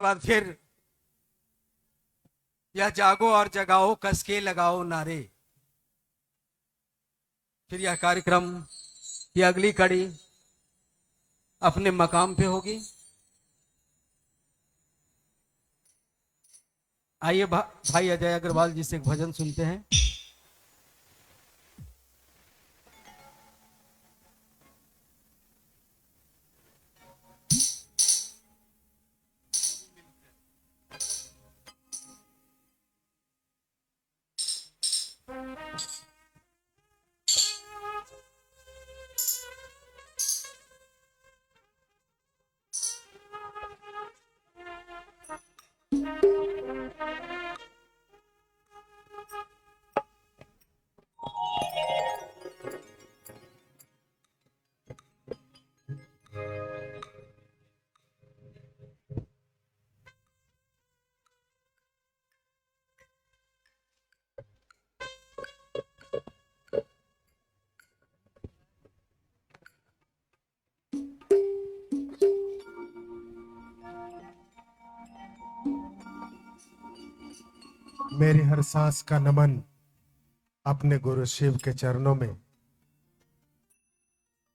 बाद फिर यह जागो और जगाओ कस के लगाओ नारे। फिर यह कार्यक्रम की अगली कड़ी अपने मकाम पे होगी। आइए भाई अजय अग्रवाल जी से एक भजन सुनते हैं। मेरी हर सांस का नमन अपने गुरु शिव के चरणों में,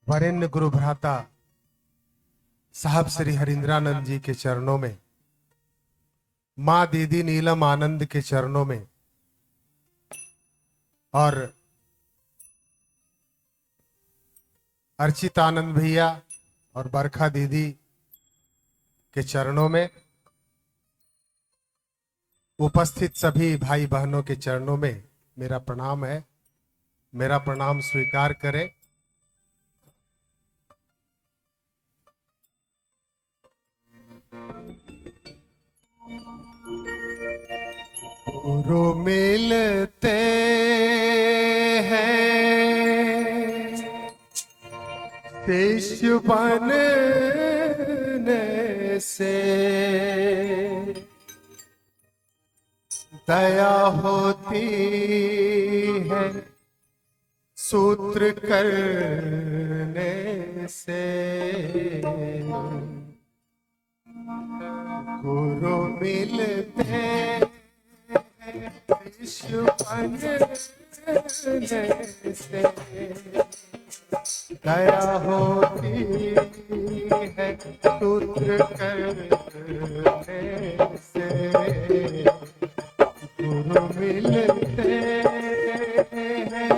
वरेण्य गुरु भ्राता साहब श्री हरिंद्रानंद जी के चरणों में, माँ दीदी नीलम आनंद के चरणों में और अर्चितानंद भैया और बरखा दीदी के चरणों में, उपस्थित सभी भाई बहनों के चरणों में मेरा प्रणाम है। मेरा प्रणाम स्वीकार करें। गुरु मिलते हैं शिष्य बनने से, दया होती है सूत्र करने से। गुरु मिलते हैं विश्व बनने से, दया होती है सूत्र करने से। गुरु मिलते हैं।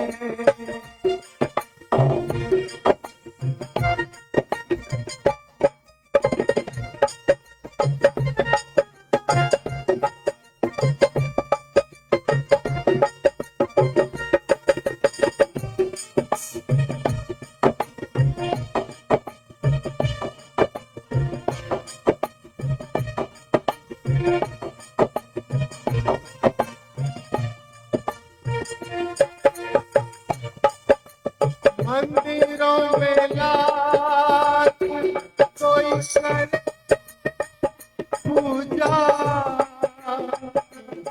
मंदिरों में लाख कोई करे पूजा,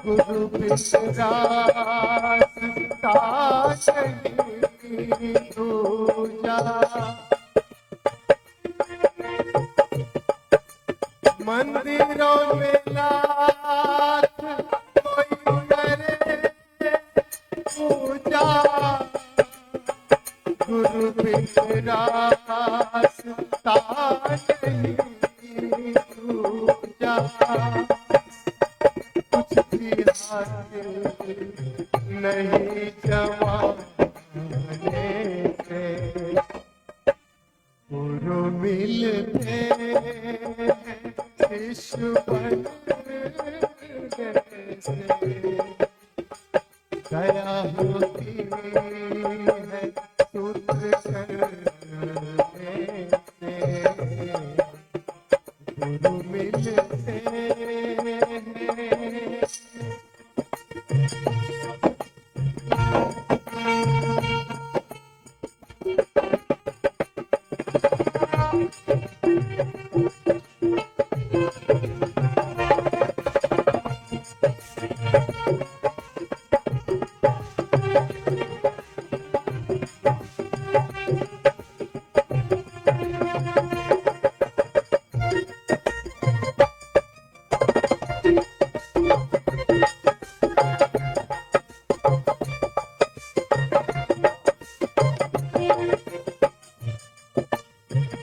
गुरु विश्वास नहीं दूजा। मंदिरों में लाख कोई करे पूजा, गुरु विश्वास नहीं दूजा। कुछ भी हासिल नहीं जमाने से, गुरु मिलते शिष्य बनने से, दया होती है सूत्र करने से। गुरु मिलते हैं।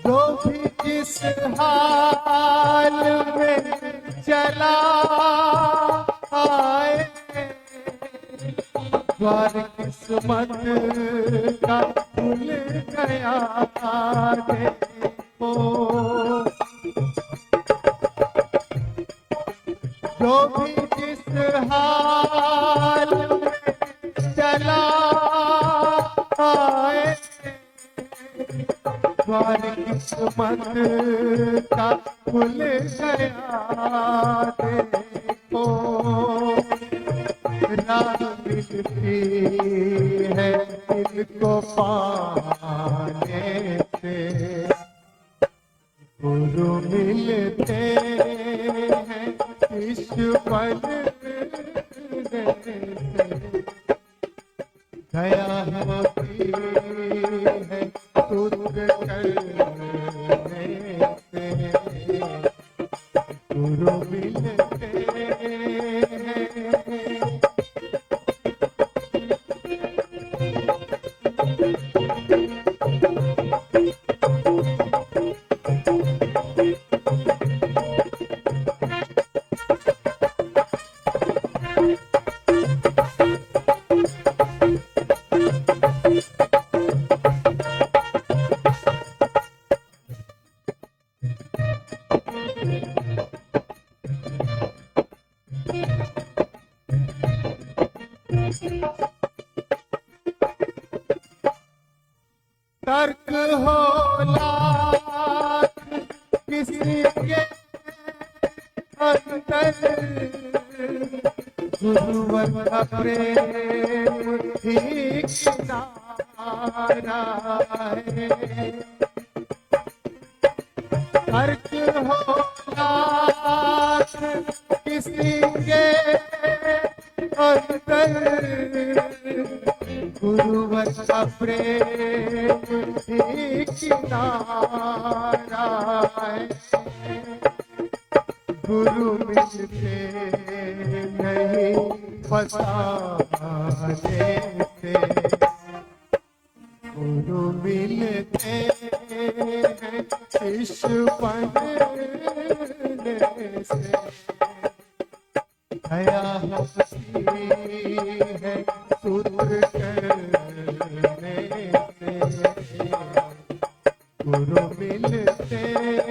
जो भी जिस हाल में चला आए, द्वार किस्मत का खुल गया देखो। जो भी जिस हाल में चला आए, द्वार किस्मत का खुल गया देखो। राह मिलती है इनको पाने से, गुरु मिलते हैं ईश्वर से। दया होती है सूत्र करने से, गुरु मिलते हैं। तर्क हो लाख किसी के अंदर, गुरुवर का प्रेम ही किनारा है। तर्क हो लाख किसी के अंदर, गुरुवर का प्रेम ही किनारा है। गुरु मिलते नहीं फसाने से, गुरु मिलते हैं ईश्वर से। दया होती है सूत्र करने से, गुरु मिलते हैं।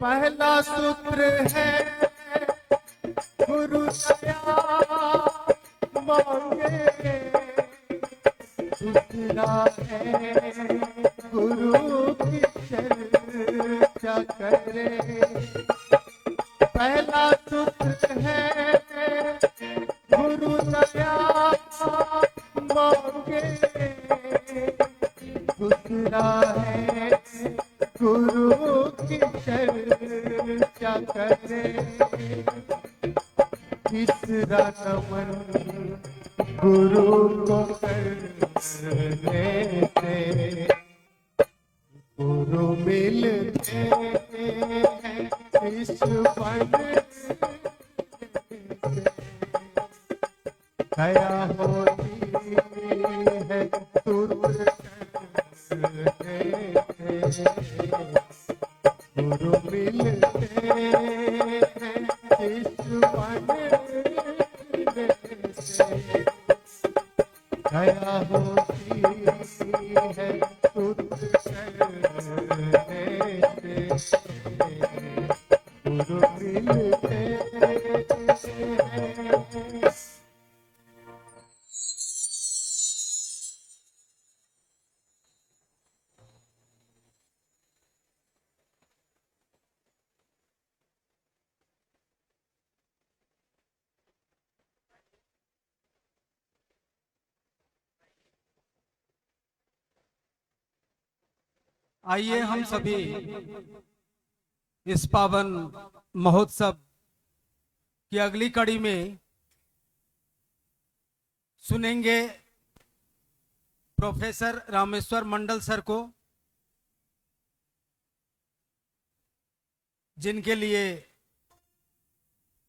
पहला सूत्र है गुरु दया मांगे, दूसरा है गुरु की चर्चा करे। पहला सूत्र है गुरु दया मांगे, दूसरा है गुरु की चर्चा करे। तीसरा नमन गुरु को करने से, गुरु मिलते हैं ईश्वर से। दया होती है सूत्र करने से, गुरु मिलते हैं ईश्वर से। दया होती है सूत्र करने से, गुरु मिलते हैं। आइए हम सभी इस पावन महोत्सव की अगली कड़ी में सुनेंगे प्रोफेसर रामेश्वर मंडल सर को, जिनके लिए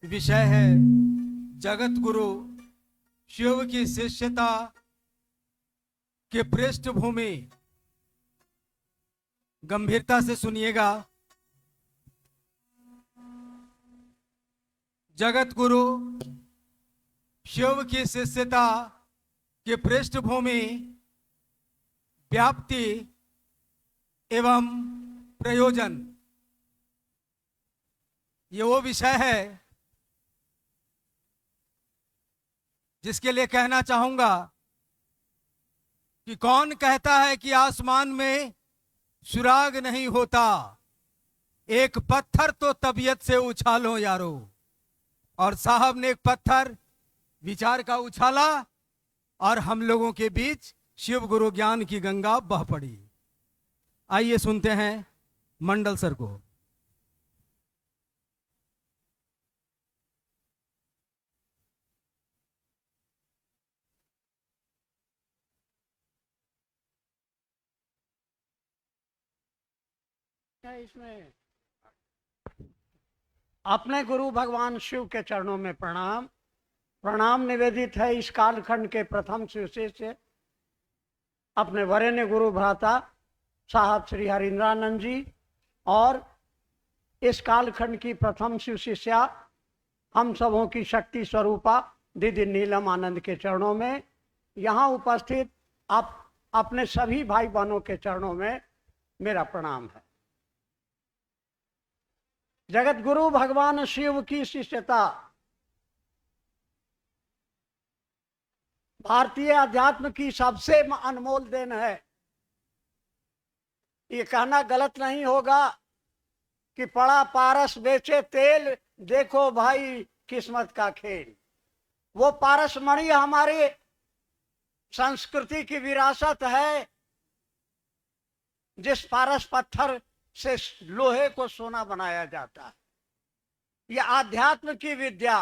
विषय है जगत गुरु शिव की शिष्यता के पृष्ठभूमि। गंभीरता से सुनिएगा। जगत गुरु शिव की शिष्यता की पृष्ठभूमि, व्याप्ति एवं प्रयोजन, ये वो विषय है जिसके लिए कहना चाहूंगा कि कौन कहता है कि आसमान में सुराग नहीं होता, एक पत्थर तो तबीयत से उछालो यारो। और साहब ने एक पत्थर विचार का उछाला और हम लोगों के बीच शिव गुरु ज्ञान की गंगा बह पड़ी। आइए सुनते हैं मंडल सर को। इसमें अपने गुरु भगवान शिव के चरणों में प्रणाम प्रणाम निवेदित है। इस कालखंड के प्रथम शिष्य से अपने वरेण्य गुरु भ्राता साहब श्री हरिंद्रानंद जी और इस कालखंड की प्रथम शिव शिष्या हम सबों की शक्ति स्वरूपा दीदी नीलम आनंद के चरणों में, यहाँ उपस्थित आप अपने सभी भाई बहनों के चरणों में मेरा प्रणाम है। जगत गुरु भगवान शिव की शिष्यता भारतीय अध्यात्म की सबसे अनमोल देन है। ये कहना गलत नहीं होगा कि पड़ा पारस बेचे तेल, देखो भाई किस्मत का खेल। वो पारस मणि हमारे संस्कृति की विरासत है, जिस पारस पत्थर से लोहे को सोना बनाया जाता है। यह आध्यात्म की विद्या,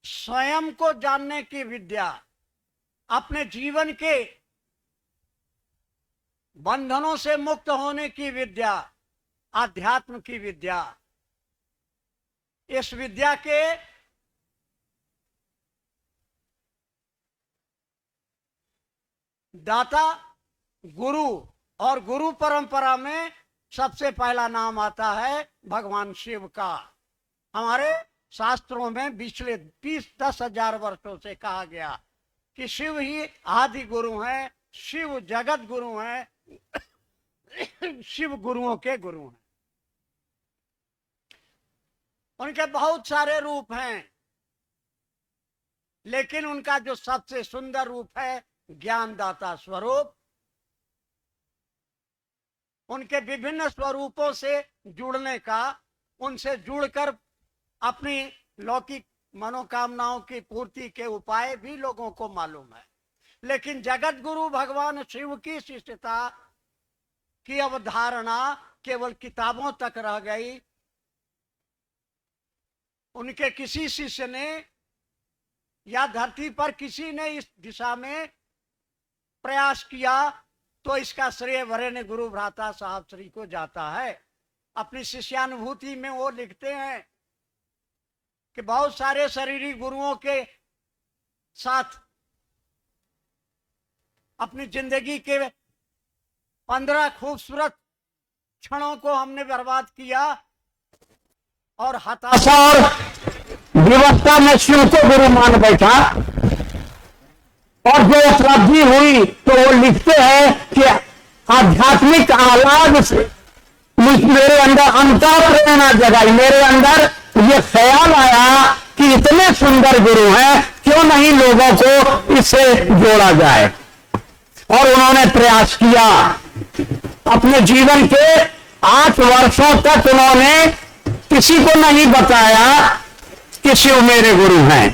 स्वयं को जानने की विद्या, अपने जीवन के बंधनों से मुक्त होने की विद्या, आध्यात्म की विद्या। इस विद्या के दाता गुरु, और गुरु परंपरा में सबसे पहला नाम आता है भगवान शिव का। हमारे शास्त्रों में पिछले 10,000 वर्षों से कहा गया कि शिव ही आदि गुरु हैं, शिव जगत गुरु हैं, शिव गुरुओं के गुरु हैं। उनके बहुत सारे रूप हैं, लेकिन उनका जो सबसे सुंदर रूप है ज्ञानदाता स्वरूप। उनके विभिन्न स्वरूपों से जुड़ने का, उनसे जुड़कर अपनी लौकिक मनोकामनाओं की पूर्ति के उपाय भी लोगों को मालूम है। लेकिन जगत गुरु भगवान शिव की शिष्यता की अवधारणा केवल किताबों तक रह गई। उनके किसी शिष्य ने या धरती पर किसी ने इस दिशा में प्रयास किया तो इसका श्रेय वरेण्य गुरु भ्राता साहब श्री को जाता है। अपनी शिष्यानुभूति में वो लिखते हैं कि बहुत सारे शरीरी गुरुओं के साथ अपनी जिंदगी के 15 खूबसूरत क्षणों को हमने बर्बाद किया और हताशा और विवशता में शिव को गुरु मान बैठा। और जो उपलब्धि हुई तो वो लिखते हैं कि आध्यात्मिक आह्लाद से मेरे अंदर अंतर प्रेरणा जगाई। मेरे अंदर ये ख्याल आया कि इतने सुंदर गुरु हैं, क्यों नहीं लोगों को इससे जोड़ा जाए। और उन्होंने प्रयास किया। अपने जीवन के 8 वर्षों तक उन्होंने किसी को नहीं बताया कि शिव मेरे गुरु हैं।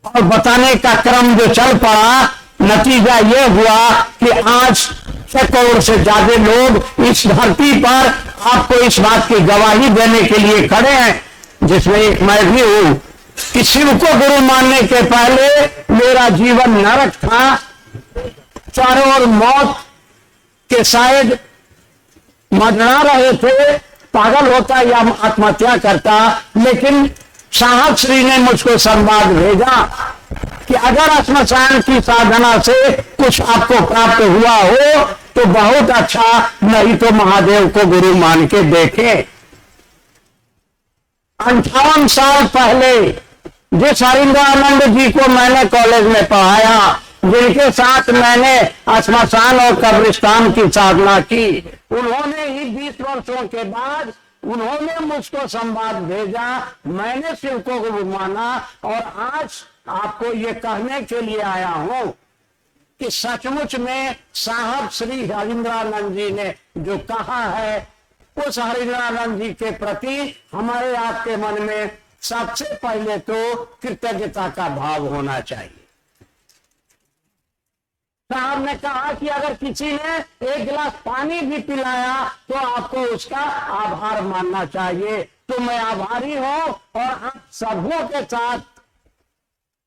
और बताने का क्रम जो चल पड़ा, नतीजा ये हुआ कि आज 6 करोड़ से ज्यादा लोग इस धरती पर आपको इस बात की गवाही देने के लिए खड़े हैं, जिसमें एक मैं भी हूं, कि शिव को गुरु मानने के पहले मेरा जीवन नरक था। चारों ओर मौत के शायद मंडरा रहे थे, पागल होता या आत्महत्या करता, लेकिन साहब श्री ने मुझको संवाद भेजा कि अगर श्मशान की साधना से कुछ आपको प्राप्त हुआ हो तो बहुत अच्छा, नहीं तो महादेव को गुरु मान के देखें। 58 साल पहले जिस हरिंद्रानंद जी को मैंने कॉलेज में पढ़ाया, जिनके साथ मैंने श्मशान और कब्रिस्तान की साधना की, उन्होंने ही 20 वर्षों के बाद उन्होंने मुझको संवाद भेजा, मैंने शिव को गुरु माना, और आज आपको ये कहने के लिए आया हूं कि सचमुच में साहब श्री हरिंद्रानंद जी ने जो कहा है, उस हरिंद्रानंद जी के प्रति हमारे आपके मन में सबसे पहले तो कृतज्ञता का भाव होना चाहिए। साहब ने कहा कि अगर किसी ने एक गिलास पानी भी पिलाया तो आपको उसका आभार मानना चाहिए। तो मैं आभारी हूं, और आप सबों के साथ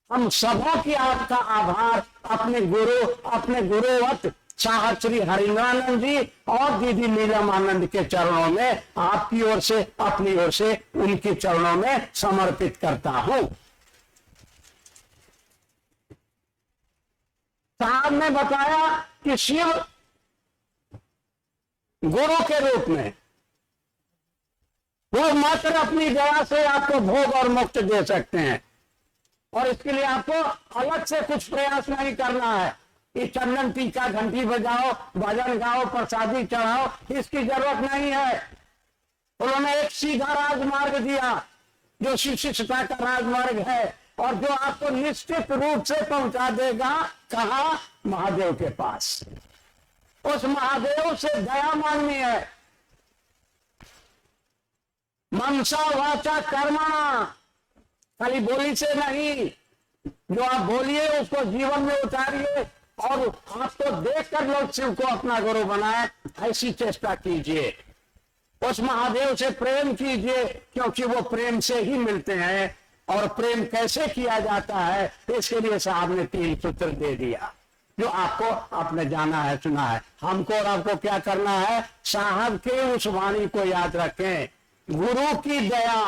हम सबों की आपका आभार अपने गुरुवत साहब श्री हरिंद्रानंद जी और दीदी नीलम आनंद के चरणों में, आपकी ओर से, अपनी ओर से उनके चरणों में समर्पित करता हूं। साहब ने बताया कि शिव गुरु के रूप में वो मात्र अपनी दया से आपको भोग और मुक्त दे सकते हैं, और इसके लिए आपको अलग से कुछ प्रयास नहीं करना है। ये चंदन टीका घंटी बजाओ, भजन गाओ, प्रसादी चढ़ाओ, इसकी जरूरत नहीं है। उन्होंने एक सीधा राजमार्ग दिया जो शिष्टता का राजमार्ग है, और जो आपको निश्चित रूप से पहुंचा देगा कहां? महादेव के पास। उस महादेव से दया मांगनी है। मनसा वाचा कर्मणा, खाली बोली से नहीं, जो आप बोलिए उसको जीवन में उतारिए, और आपको देखकर लोग शिव को अपना गुरु बनाए, ऐसी चेष्टा कीजिए। उस महादेव से प्रेम कीजिए, क्योंकि वो प्रेम से ही मिलते हैं, और प्रेम कैसे किया जाता है इसके लिए साहब ने 3 सूत्र दे दिया, जो आपको आपने जाना है, सुना है। हमको और आपको क्या करना है? साहब के उस वाणी को याद रखें। गुरु की दया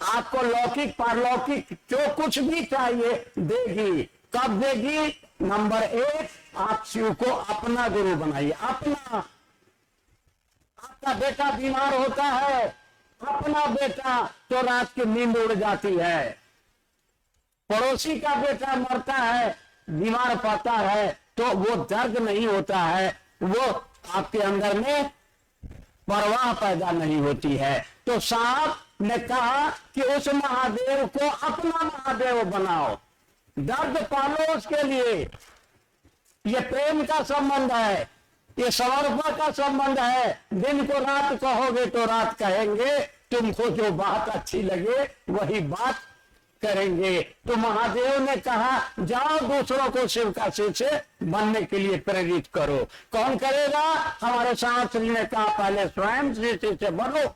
आपको लौकिक पारलौकिक जो कुछ भी चाहिए देगी। कब देगी? नंबर 1, आप शिव को अपना गुरु बनाइए। अपना, आपका बेटा बीमार होता है, अपना बेटा तो रात की नींद उड़ जाती है। पड़ोसी का बेटा मरता है, बीमार पड़ता है, तो वो दर्द नहीं होता है, वो आपके अंदर में परवाह पैदा नहीं होती है। तो साहब ने कहा कि उस महादेव को अपना महादेव बनाओ, दर्द पालो उसके लिए। ये प्रेम का संबंध है, ये समर्पण का संबंध है। दिन को रात कहोगे तो रात कहेंगे, तुमको जो बात अच्छी लगे वही बात करेंगे। तो महादेव ने कहा जाओ दूसरों को शिव का शिष्य बनने के लिए प्रेरित करो। कौन करेगा? हमारे शास्त्री ने कहा पहले स्वयं शिष्य बनो।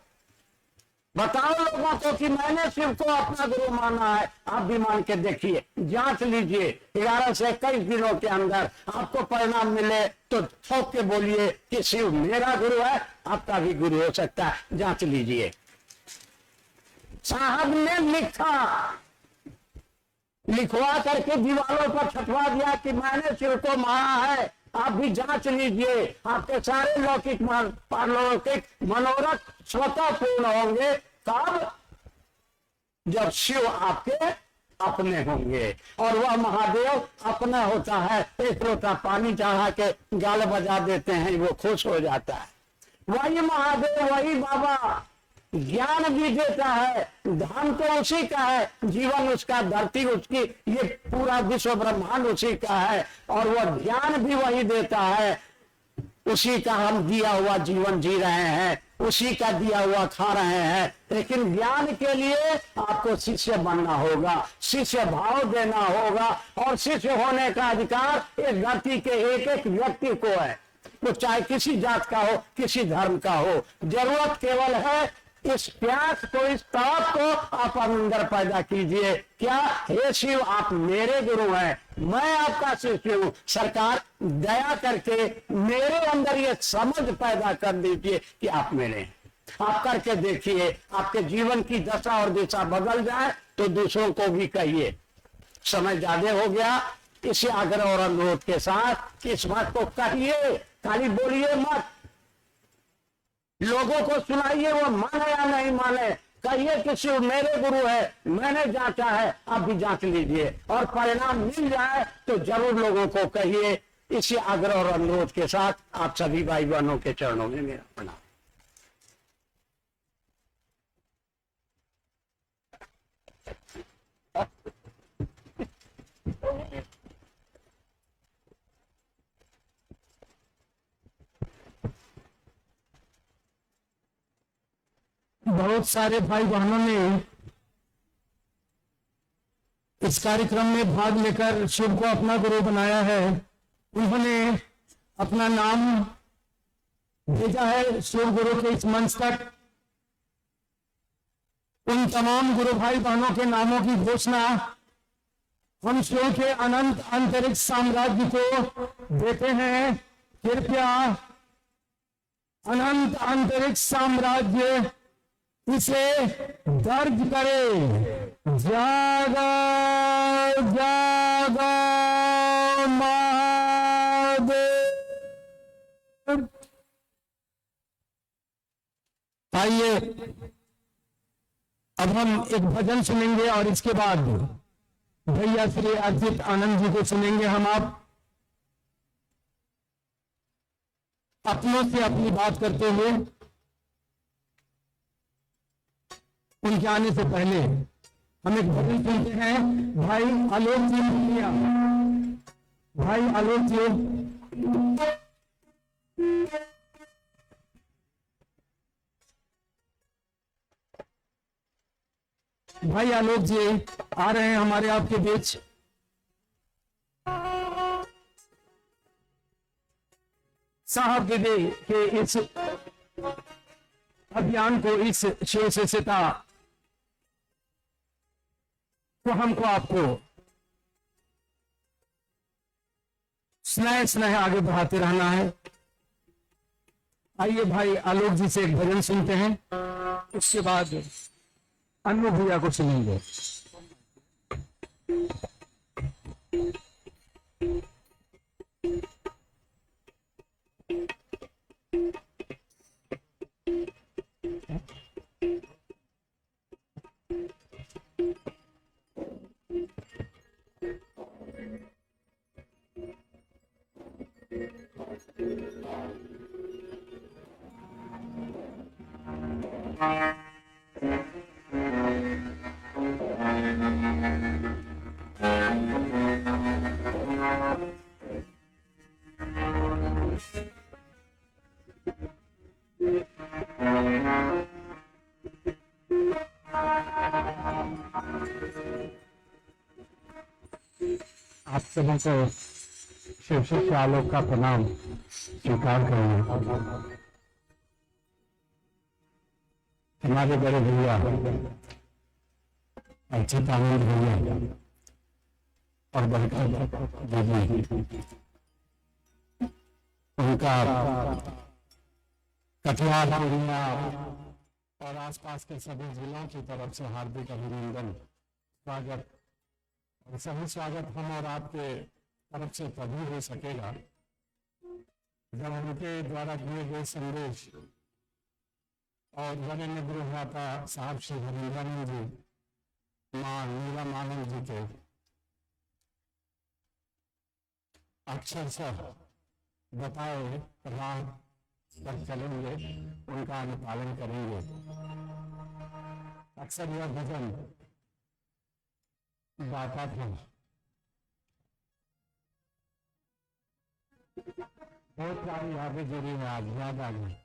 बताओ लोगों को कि मैंने शिव को अपना गुरु माना है। आप भी मान के देखिए, जांच लीजिए, 11 से 21 दिनों के अंदर आपको परिणाम मिले तो ठोक के बोलिए कि शिव मेरा गुरु है, आपका भी गुरु हो सकता है। जांच लीजिए। साहब ने लिखवा करके दीवारों पर छपवा दिया कि मैंने शिव को माना है। आप भी जांच लीजिए, आपके सारे लौकिक पारलौकिक मनोरथ स्वतः पूर्ण होंगे। कब? जब शिव आपके अपने होंगे, और वह महादेव अपना होता है। एक लोटा पानी चढ़ा के गाल बजा देते हैं, वो खुश हो जाता है। वही महादेव, वही बाबा ज्ञान भी देता है। धन तो उसी का है, जीवन उसका, धरती उसकी, ये पूरा विश्व ब्रह्मांड उसी का है, और वह ज्ञान भी वही देता है। उसी का हम दिया हुआ जीवन जी रहे हैं, उसी का दिया हुआ खा रहे हैं। लेकिन ज्ञान के लिए आपको शिष्य बनना होगा, शिष्य भाव देना होगा, और शिष्य होने का अधिकार इस धरती के एक एक व्यक्ति को है। वो चाहे किसी जात का हो, किसी धर्म का हो। जरूरत केवल है इस प्यास को, इस तड़प को आप अंदर पैदा कीजिए। क्या? हे शिव, आप मेरे गुरु हैं, मैं आपका शिष्य हूं। सरकार दया करके मेरे अंदर ये समझ पैदा कर दीजिए कि आप मेरे हैं। आप करके देखिए, आपके जीवन की दशा और दिशा बदल जाए तो दूसरों को भी कहिए। समय ज्यादा हो गया, इसी आग्रह और अनुरोध के साथ इस बात को कहिए, खाली बोलिए मत। लोगों को सुनाइए, वो माने या नहीं माने, कहिए कि शिव मेरे गुरु है, मैंने जांचा है, आप भी जांच लीजिए और परिणाम मिल जाए तो जरूर लोगों को कहिए। इसी आग्रह और अनुरोध के साथ आप सभी भाई बहनों के चरणों में मेरा प्रणाम। बहुत सारे भाई बहनों ने इस कार्यक्रम में भाग लेकर शिव को अपना गुरु बनाया है। उन्होंने अपना नाम भेजा है शिव गुरु के इस मंच तक। उन तमाम गुरु भाई बहनों के नामों की घोषणा हम शिव के अनंत अंतरिक्ष साम्राज्य को देते हैं। कृपया अनंत अंतरिक्ष साम्राज्य इसे दर्ज करे। जागो जागो महादेव। आइए अब हम एक भजन सुनेंगे और इसके बाद भैया श्री अर्जित आनंद जी को सुनेंगे। हम आप अपनों से अपनी बात करते हुए उनके आने से पहले हम एक भजन सुनते हैं। भाई आलोक जी, भाई आलोक जी, भाई आलोक जी आ रहे हैं हमारे आपके बीच। साहब दीदी के इस अभियान को, इस शिव से सीता तो हमको आपको स्नेह स्नेह आगे बढ़ाते रहना है। आइए भाई आलोक जी से एक भजन सुनते हैं, उसके बाद अनु भैया को सुनेंगे। आप सभी को शिव शिष्य आलोक का प्रणाम स्वीकार करेंगे। हमारे बड़े भैया अर्जित आनंद भैया और बरकत दीदी, उनका कटिहार पूर्णिया और आसपास के सभी जिलों की तरफ से हार्दिक अभिनंदन, स्वागत। और सही स्वागत हम और आपके तरफ से तभी हो सकेगा जब उनके द्वारा दिए गए संदेश और वरेण्य गुरुभ्राता साहब श्री हरिंद्रानंद जी, मां नीलम आनंद जी के अक्षरशः बताए राह पर चलेंगे, उनका अनुपालन करेंगे। अक्सर यह भजन गाता था, बहुत सारी यादें जुड़ी हैं, आज याद आ गई।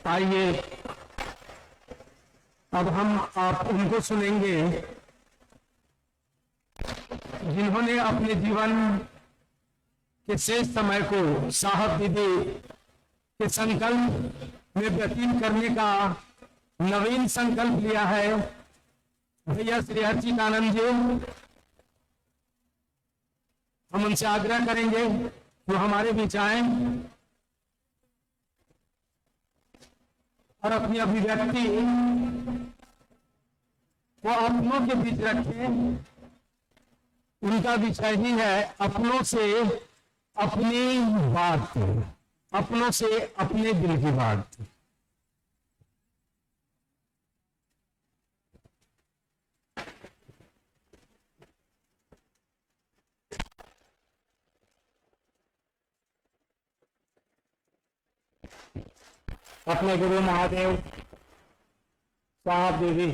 आइए अब हम आप उनको सुनेंगे जिन्होंने अपने जीवन के शेष समय को साहब दीदी के संकल्प में व्यतीत करने का नवीन संकल्प लिया है। भैया श्री हर्षितानंद जी, हम उनसे आग्रह करेंगे वो हमारे बीच आए और अपनी अभिव्यक्ति वो अपनों के बीच रखें। उनका विषय ही है अपनों से अपनी बात, अपनों से अपने दिल की बात। अपने गुरु महादेव साहब दीदी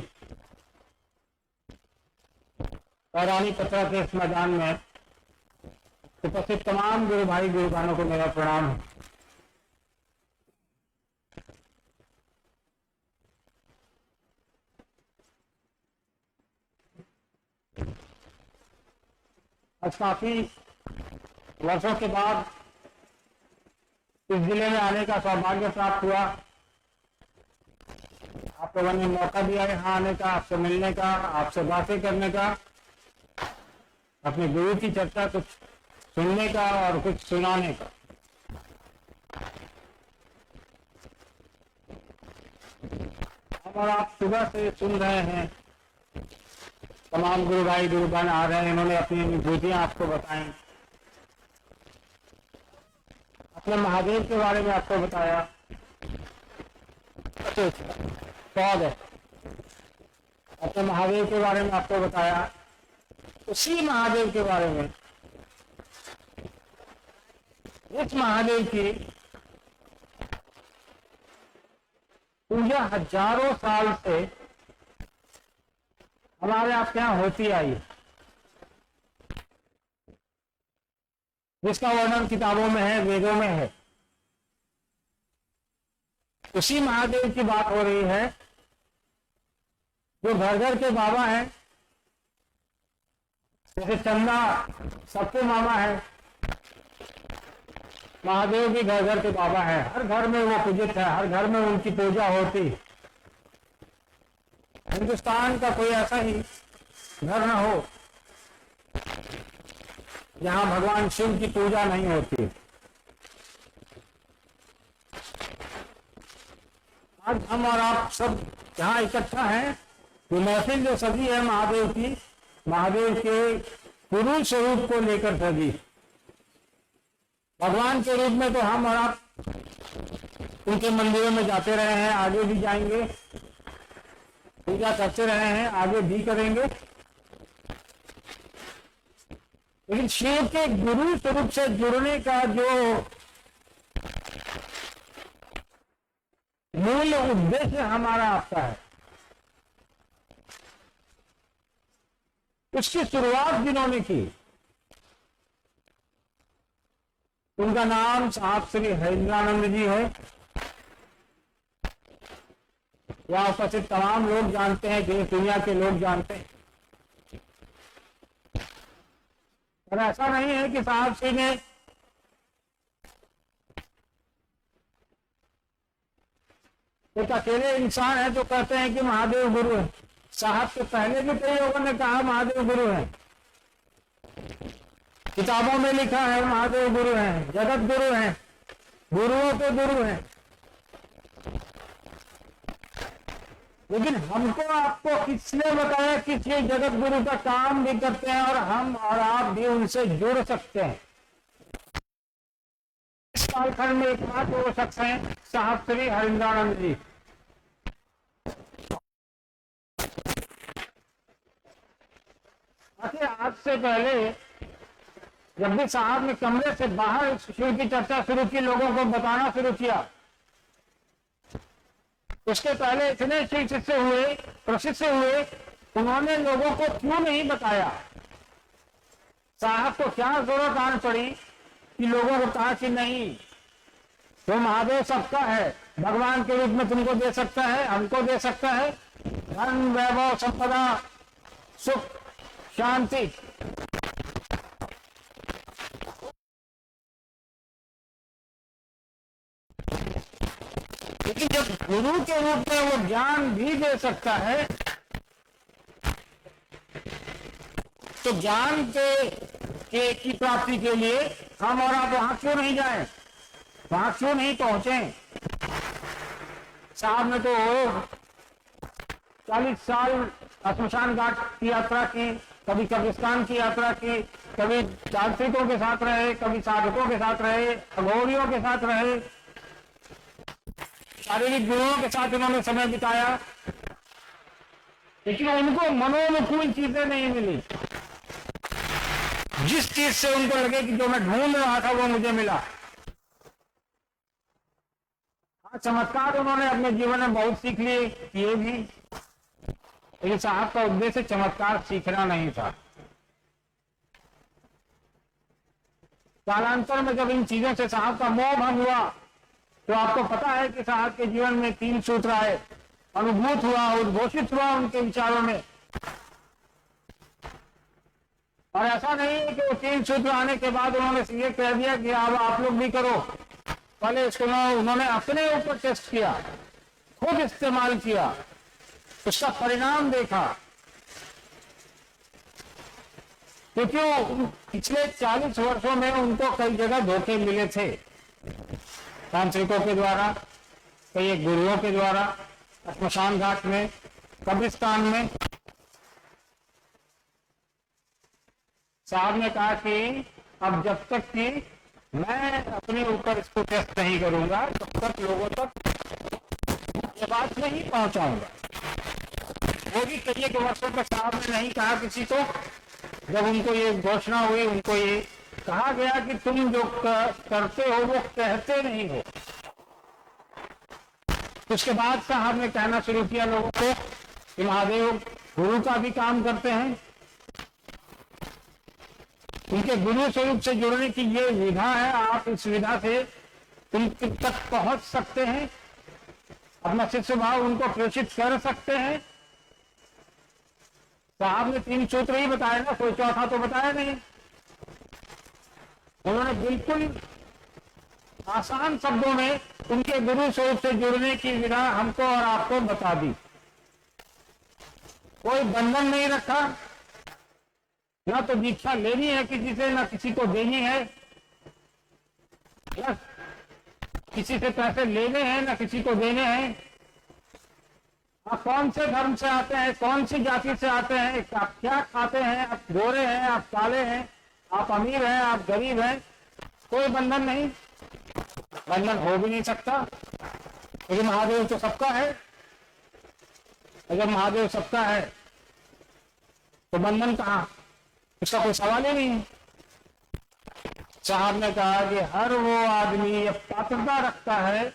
और रानी पत्रा के इस मैदान में उपस्थित तमाम गुरु भाई गुरु बहनों को मेरा प्रणाम है। आज काफी वर्षों के बाद इस जिले में आने का सौभाग्य प्राप्त हुआ। आप लोगों ने मौका दिया यहाँ आने का, आपसे मिलने का, आपसे बातें करने का, अपने गुरु की चर्चा कुछ सुनने का और कुछ सुनाने का। और आप सुबह से सुन रहे हैं, तमाम गुरु भाई गुरु बहन आ रहे हैं, इन्होंने अपनी अनुभूतियां आपको बताई, अपने महादेव के बारे में आपको बताया। अपने महादेव के बारे में आपको बताया। उसी महादेव के बारे में, इस महादेव की पूजा हजारों साल से हमारे आपके यहाँ होती आई, जिसका वर्णन किताबों में है, वेदों में है। उसी महादेव की बात हो रही है जो घर घर के बाबा हैं। जैसे चंदा सबके मामा है, महादेव भी घर घर के बाबा है। हर घर में वो पूजित है, हर घर में उनकी पूजा होती। हिंदुस्तान का कोई ऐसा ही घर न हो जहां भगवान शिव की पूजा नहीं होती। आज हम और आप सब यहाँ इकट्ठा हैं, ये महफिल जो सजी है महादेव की, महादेव के पुरुष स्वरूप को लेकर सजी। भगवान के रूप में तो हम और आप उनके मंदिरों में जाते रहे हैं, आगे भी जाएंगे, पूजा करते रहे हैं, आगे भी करेंगे। लेकिन शिव के गुरु स्वरूप से जुड़ने का जो मूल उद्देश्य हमारा आपका है, उसकी शुरुआत जिन्होंने की, उनका नाम साहब श्री हरिंद्रानंद जी है। यहाँ उपस्थित तमाम लोग जानते हैं, देश दुनिया के लोग जानते हैं। और ऐसा नहीं है कि साहब श्री ने एक अकेले इंसान है जो कहते हैं कि महादेव गुरु है। साहब से पहले भी कई लोगों ने कहा महादेव गुरु हैं, किताबों में लिखा है महादेव गुरु हैं, जगत गुरु हैं, गुरुओं के गुरु हैं। लेकिन हमको आपको किसने बताया कि ये जगत गुरु का काम भी करते हैं और हम और आप भी उनसे जुड़ सकते हैं। इस कालखंड में एकमात्र हो सकते हैं साहब श्री हरिंद्रानंद जी। आज से पहले जब भी साहब ने कमरे से बाहर शिव की चर्चा शुरू की, लोगों को बताना शुरू किया, उसके पहले इतने शिष्य हुए, प्रसिद्ध हुए, उन्होंने लोगों को क्यों नहीं बताया? साहब को क्या जरूरत आन पड़ी कि लोगों को कहा कि नहीं, तो महादेव सबका है, भगवान के रूप में तुमको दे सकता है, हमको दे सकता है, धन वैभव संपदा सुख शांति। लेकिन जब गुरु के रूप में वो ज्ञान भी दे सकता है, तो ज्ञान के की प्राप्ति के लिए हम और आप वहां क्यों नहीं जाएं, वहां क्यों नहीं पहुंचे? साहब ने तो 40 साल श्मशान घाट की यात्रा की, कभी कब्रिस्तान की यात्रा की, कभी तांत्रिकों के साथ रहे, कभी साधकों के साथ रहे, अघोरियों के साथ रहे, शारीरिक गुरुओं के साथ उन्होंने समय बिताया, लेकिन उनको मनोनुकूल चीजें नहीं मिली। जिस चीज से उनको लगे कि जो मैं ढूंढ रहा था वो मुझे मिला। हाँ, चमत्कार उन्होंने अपने जीवन में बहुत सीख लिए, किए भी, लेकिन साहब का उद्देश्य चमत्कार सीखना नहीं था। कालांतर में जब इन चीजों से साहब का मोह भंग हुआ, तो आपको पता है कि साहब के जीवन में 3 सूत्र आए, अनुभूत हुआ, उद्घोषित हुआ उनके विचारों में। और ऐसा नहीं है कि वो 3 सूत्र आने के बाद उन्होंने ये कह दिया कि अब आप लोग भी करो। पहले इसको उन्होंने अपने ऊपर टेस्ट किया, खुद इस्तेमाल किया, उसका परिणाम देखा। क्योंकि पिछले 40 वर्षों में उनको कई जगह धोखे मिले थे, तांत्रिकों के द्वारा, कई गुरुओं के द्वारा, श्मशान घाट में, कब्रिस्तान में। साहब ने कहा कि अब जब तक कि मैं अपने ऊपर इसको टेस्ट नहीं करूंगा, तब तक लोगों तक ये बात नहीं पहुंचाऊंगा। वो भी कई एक वर्षों तक साहब ने नहीं कहा किसी को। जब उनको ये घोषणा हुई, उनको ये कहा गया कि तुम जो करते हो वो कहते नहीं हो। उसके बाद साहब ने कहना शुरू किया लोगों को कि महादेव गुरु का भी काम करते हैं, उनके गुरु स्वरूप से जुड़ने की ये विधा है, आप इस विधा से तुम तक पहुंच सकते हैं, अपना शिष्य भाव उनको प्रेषित कर सकते हैं। साहब ने 3 सूत्र ही बताया ना, कोई चौथा तो बताया नहीं। उन्होंने बिल्कुल आसान शब्दों में उनके गुरु स्वरूप से जुड़ने की विधा हमको और आपको बता दी। कोई बंधन नहीं रखा, ना तो दीक्षा लेनी है किसी से, ना किसी को देनी है, ना किसी से पैसे लेने हैं, ना किसी को देने हैं। आप कौन से धर्म से आते हैं, कौन सी जाति से आते हैं, आप क्या खाते हैं, आप गोरे हैं, आप काले हैं, आप अमीर हैं, आप गरीब हैं, कोई बंधन नहीं, बंधन हो भी नहीं सकता। लेकिन महादेव तो सबका है। अगर महादेव सबका है तो बंधन कहाँ, इसका कोई सवाल ही नहीं है। साहब ने कहा कि हर वो आदमी ये पात्रता रखता है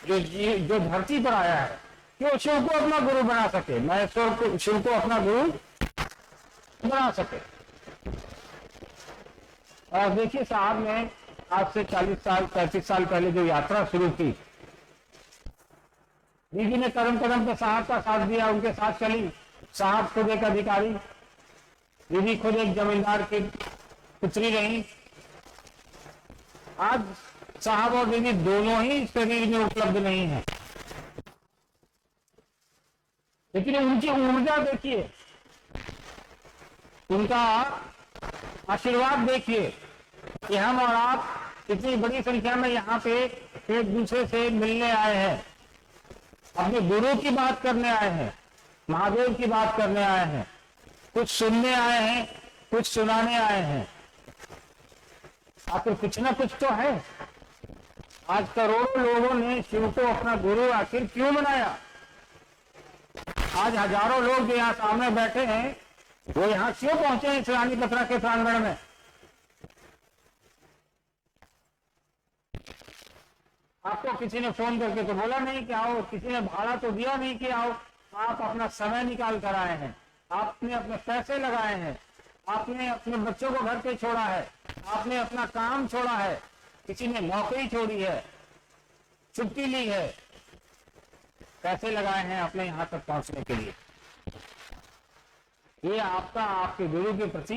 जो धरती पर आया है कि वो शिव को अपना गुरु बना सके, महेश्वर शिव को अपना गुरु बना सके। और देखिए साहब ने आज से 40 साल 35 साल पहले जो यात्रा शुरू की, दीदी ने कदम कदम पर साहब का साथ दिया, उनके साथ चली। साहब खुद एक अधिकारी, दीदी खुद एक जमींदार की पुत्री रही। आज साहब और दीदी दोनों ही शरीर में उपलब्ध नहीं है, लेकिन उनकी ऊर्जा देखिए, उनका आशीर्वाद देखिए कि हम और आप इतनी बड़ी संख्या में यहाँ पे एक दूसरे से मिलने आए हैं, अपने गुरु की बात करने आए हैं, महादेव की बात करने आए हैं, कुछ सुनने आए हैं, कुछ सुनाने आए हैं। आखिर कुछ ना कुछ तो है। आज करोड़ों लोगों ने शिव को अपना गुरु आखिर क्यों बनाया? आज हजारों लोग जो यहाँ सामने बैठे हैं वो यहाँ क्यों पहुंचे हैं इस रानी पथरा के प्रांगण में? आपको किसी ने फोन करके तो बोला नहीं कि आओ, किसी ने भाड़ा तो दिया नहीं कि आओ। आप अपना समय निकाल कर आए हैं, आपने अपने पैसे लगाए हैं, आपने अपने बच्चों को घर पे छोड़ा है, आपने अपना काम छोड़ा है, किसी ने नौकरी छोड़ी है, छुट्टी ली है, पैसे लगाए हैं अपने यहाँ तक पहुंचने के लिए। ये आपका आपके गुरु के प्रति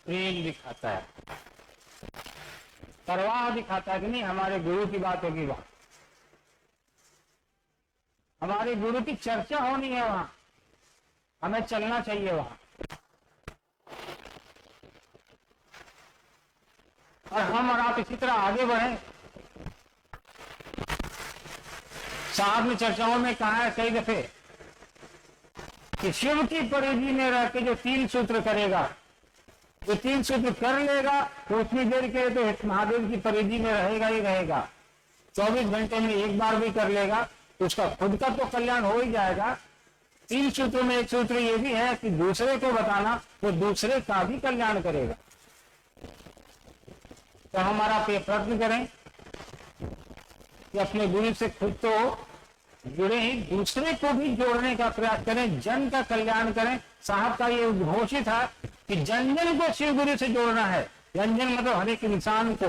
प्रेम दिखाता है, परवाह दिखाता है कि नहीं हमारे गुरु की बात होगी, वहां हमारे गुरु की चर्चा होनी है, वहां हमें चलना चाहिए वहां। और हम और आप इसी तरह आगे बढ़े। साहब ने चर्चाओं में कहा है कई दफे कि शिव की परिधि में रह के जो 3 सूत्र करेगा, जो 3 सूत्र कर लेगा तो उतनी देर के लिए तो महादेव की परिधि में रहेगा ही रहेगा। 24 घंटे में एक बार भी कर लेगा तो उसका खुद का तो कल्याण हो ही जाएगा। 3 सूत्रों में एक सूत्र ये भी है कि दूसरे को बताना तो दूसरे का भी कल्याण करेगा। तो हमारा प्रयत्न करें कि अपने गुरु से खुद तो जुड़े ही दूसरे को भी जोड़ने का प्रयास करें, जन का कल्याण करें। साहब का ये घोषित है कि जन जन को शिव गुरु से जोड़ना है। जन जन मतलब हर एक इंसान को।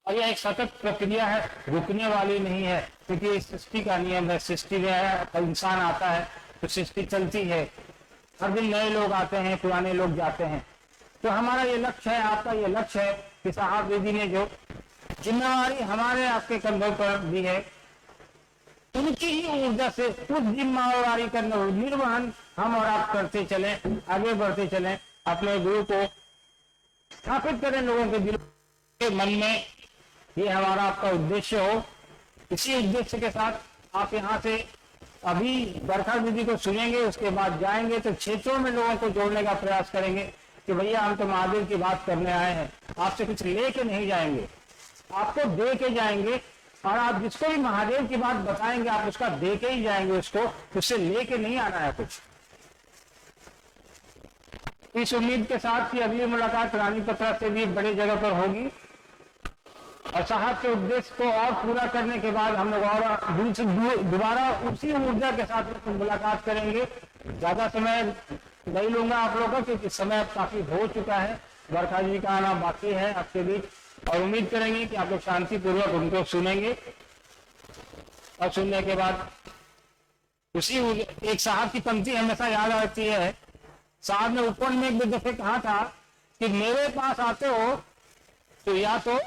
और यह एक सतत प्रक्रिया है, रुकने वाली नहीं है, क्योंकि इस सृष्टि का नियम है। सृष्टि में है, इंसान आता है तो सृष्टि चलती है, हर दिन नए लोग आते हैं, पुराने लोग जाते हैं। तो हमारा ये लक्ष्य है, आपका ये लक्ष्य है कि साहब दीदी ने जो जिम्मेवारी हमारे आपके कंधों पर दी है, उनकी ही ऊर्जा से उस जिम्मेवारी का निर्वहन हम और आप करते चलें, आगे बढ़ते चलें, अपने गुरु को स्थापित करें लोगों के दिलों के मन में। ये हमारा आपका उद्देश्य हो। इसी उद्देश्य के साथ आप यहाँ से अभी बरखा दीदी को सुनेंगे, उसके बाद जाएंगे तो क्षेत्रों में लोगों को जोड़ने का प्रयास करेंगे कि भैया हम तो महादेव की बात करने आए हैं, आपसे कुछ लेके नहीं जाएंगे, आपको दे के जाएंगे। और आप जिसको भी महादेव की बात बताएंगे आप उसका दे के ही जाएंगे, उसको उससे लेके नहीं आना है कुछ। इस उम्मीद के साथ कि अगली मुलाकात रानी पथरा से भी बड़ी जगह पर होगी और साहब के उद्देश्य को और पूरा करने के बाद हम लोग और दोबारा उसी ऊर्जा के साथ मुलाकात करेंगे। ज्यादा समय नहीं लूंगा आप लोगों का, क्योंकि समय अब काफी हो चुका है। बरखा जी का आना बाकी है आपके बीच, और उम्मीद करेंगे कि आप लोग शांतिपूर्वक उनको सुनेंगे। और सुनने के बाद उसी एक साहब की पंक्ति हमेशा याद आती है। साहब ने ऊपर में एक दफे कहा था कि मेरे पास आते हो तो या तो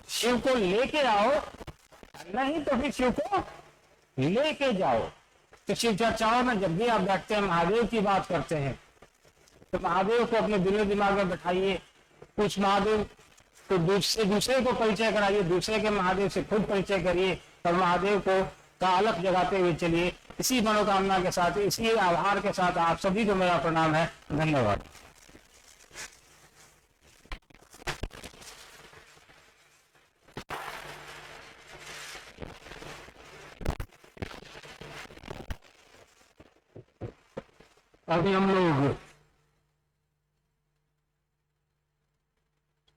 शिव को लेके आओ, नहीं तो फिर शिव को लेके जाओ। तो शिव चर्चाओं में जब भी आप बैठते हैं, महादेव की बात करते हैं, तो महादेव को अपने दिलो दिमाग में बैठाइए। कुछ महादेव तो दूसरे को परिचय कराइए, दूसरे के महादेव से खुद परिचय करिए और महादेव को का अलग जगाते हुए चलिए। इसी मनोकामना के साथ, इसी आभार के साथ आप सभी को मेरा प्रणाम है। धन्यवाद। अभी हम लोग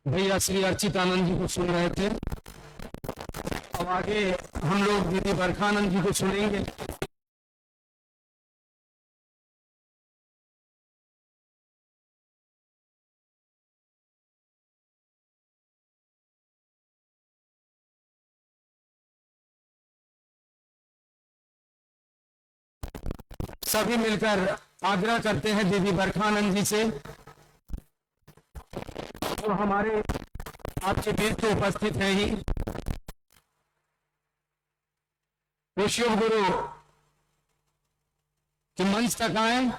भैया श्री अर्चितानंद जी को सुन रहे थे। अब आगे हम लोग दीदी बरखानंद जी को सुनेंगे। सभी मिलकर आग्रह करते हैं दीदी बरखानंद जी से, जो हमारे आपके बीच में उपस्थित हैं ही, वो शिव गुरु कि मंच तक आए।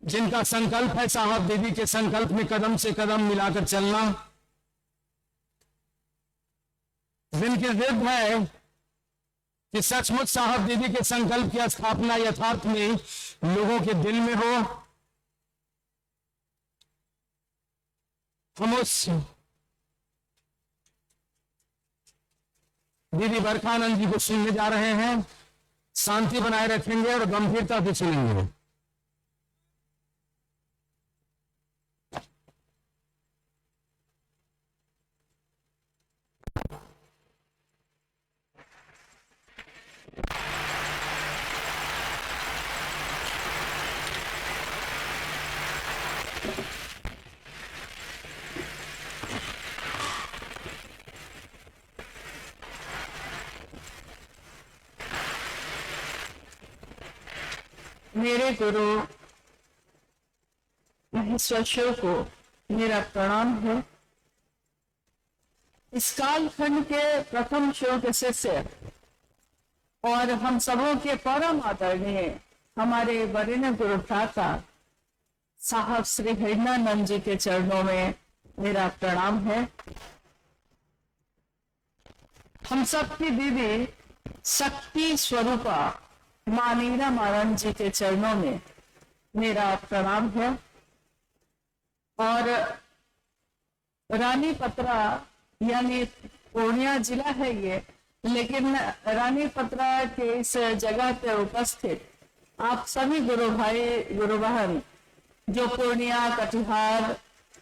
जिनका संकल्प है साहब दीदी के संकल्प में कदम से कदम मिलाकर चलना, जिनकी जिद है कि सचमुच साहब दीदी के संकल्प की स्थापना यथार्थ में लोगों के दिल में हो, हम उस दीदी बरखानंद जी को सुनने जा रहे हैं। शांति बनाए रखेंगे और गंभीरता से सुनेंगे। मेरे गुरु महेश्वर शिव को मेरा प्रणाम है। इस कालखंड के प्रथम शिव के शिष्य और हम सबों के परम आदरणीय हमारे वरिष्ठ गुरु भ्राता साहब श्री हरिनानंद जी के चरणों में मेरा प्रणाम है। हम सबकी दीदी शक्ति स्वरूपा मां नीलमानंद जी के चरणों में मेरा प्रणाम है। और रानी पत्रा यानी पूर्णिया जिला है ये, लेकिन रानी पत्रा के इस जगह पे उपस्थित आप सभी गुरु भाई गुरु बहन जो पूर्णिया, कटिहार,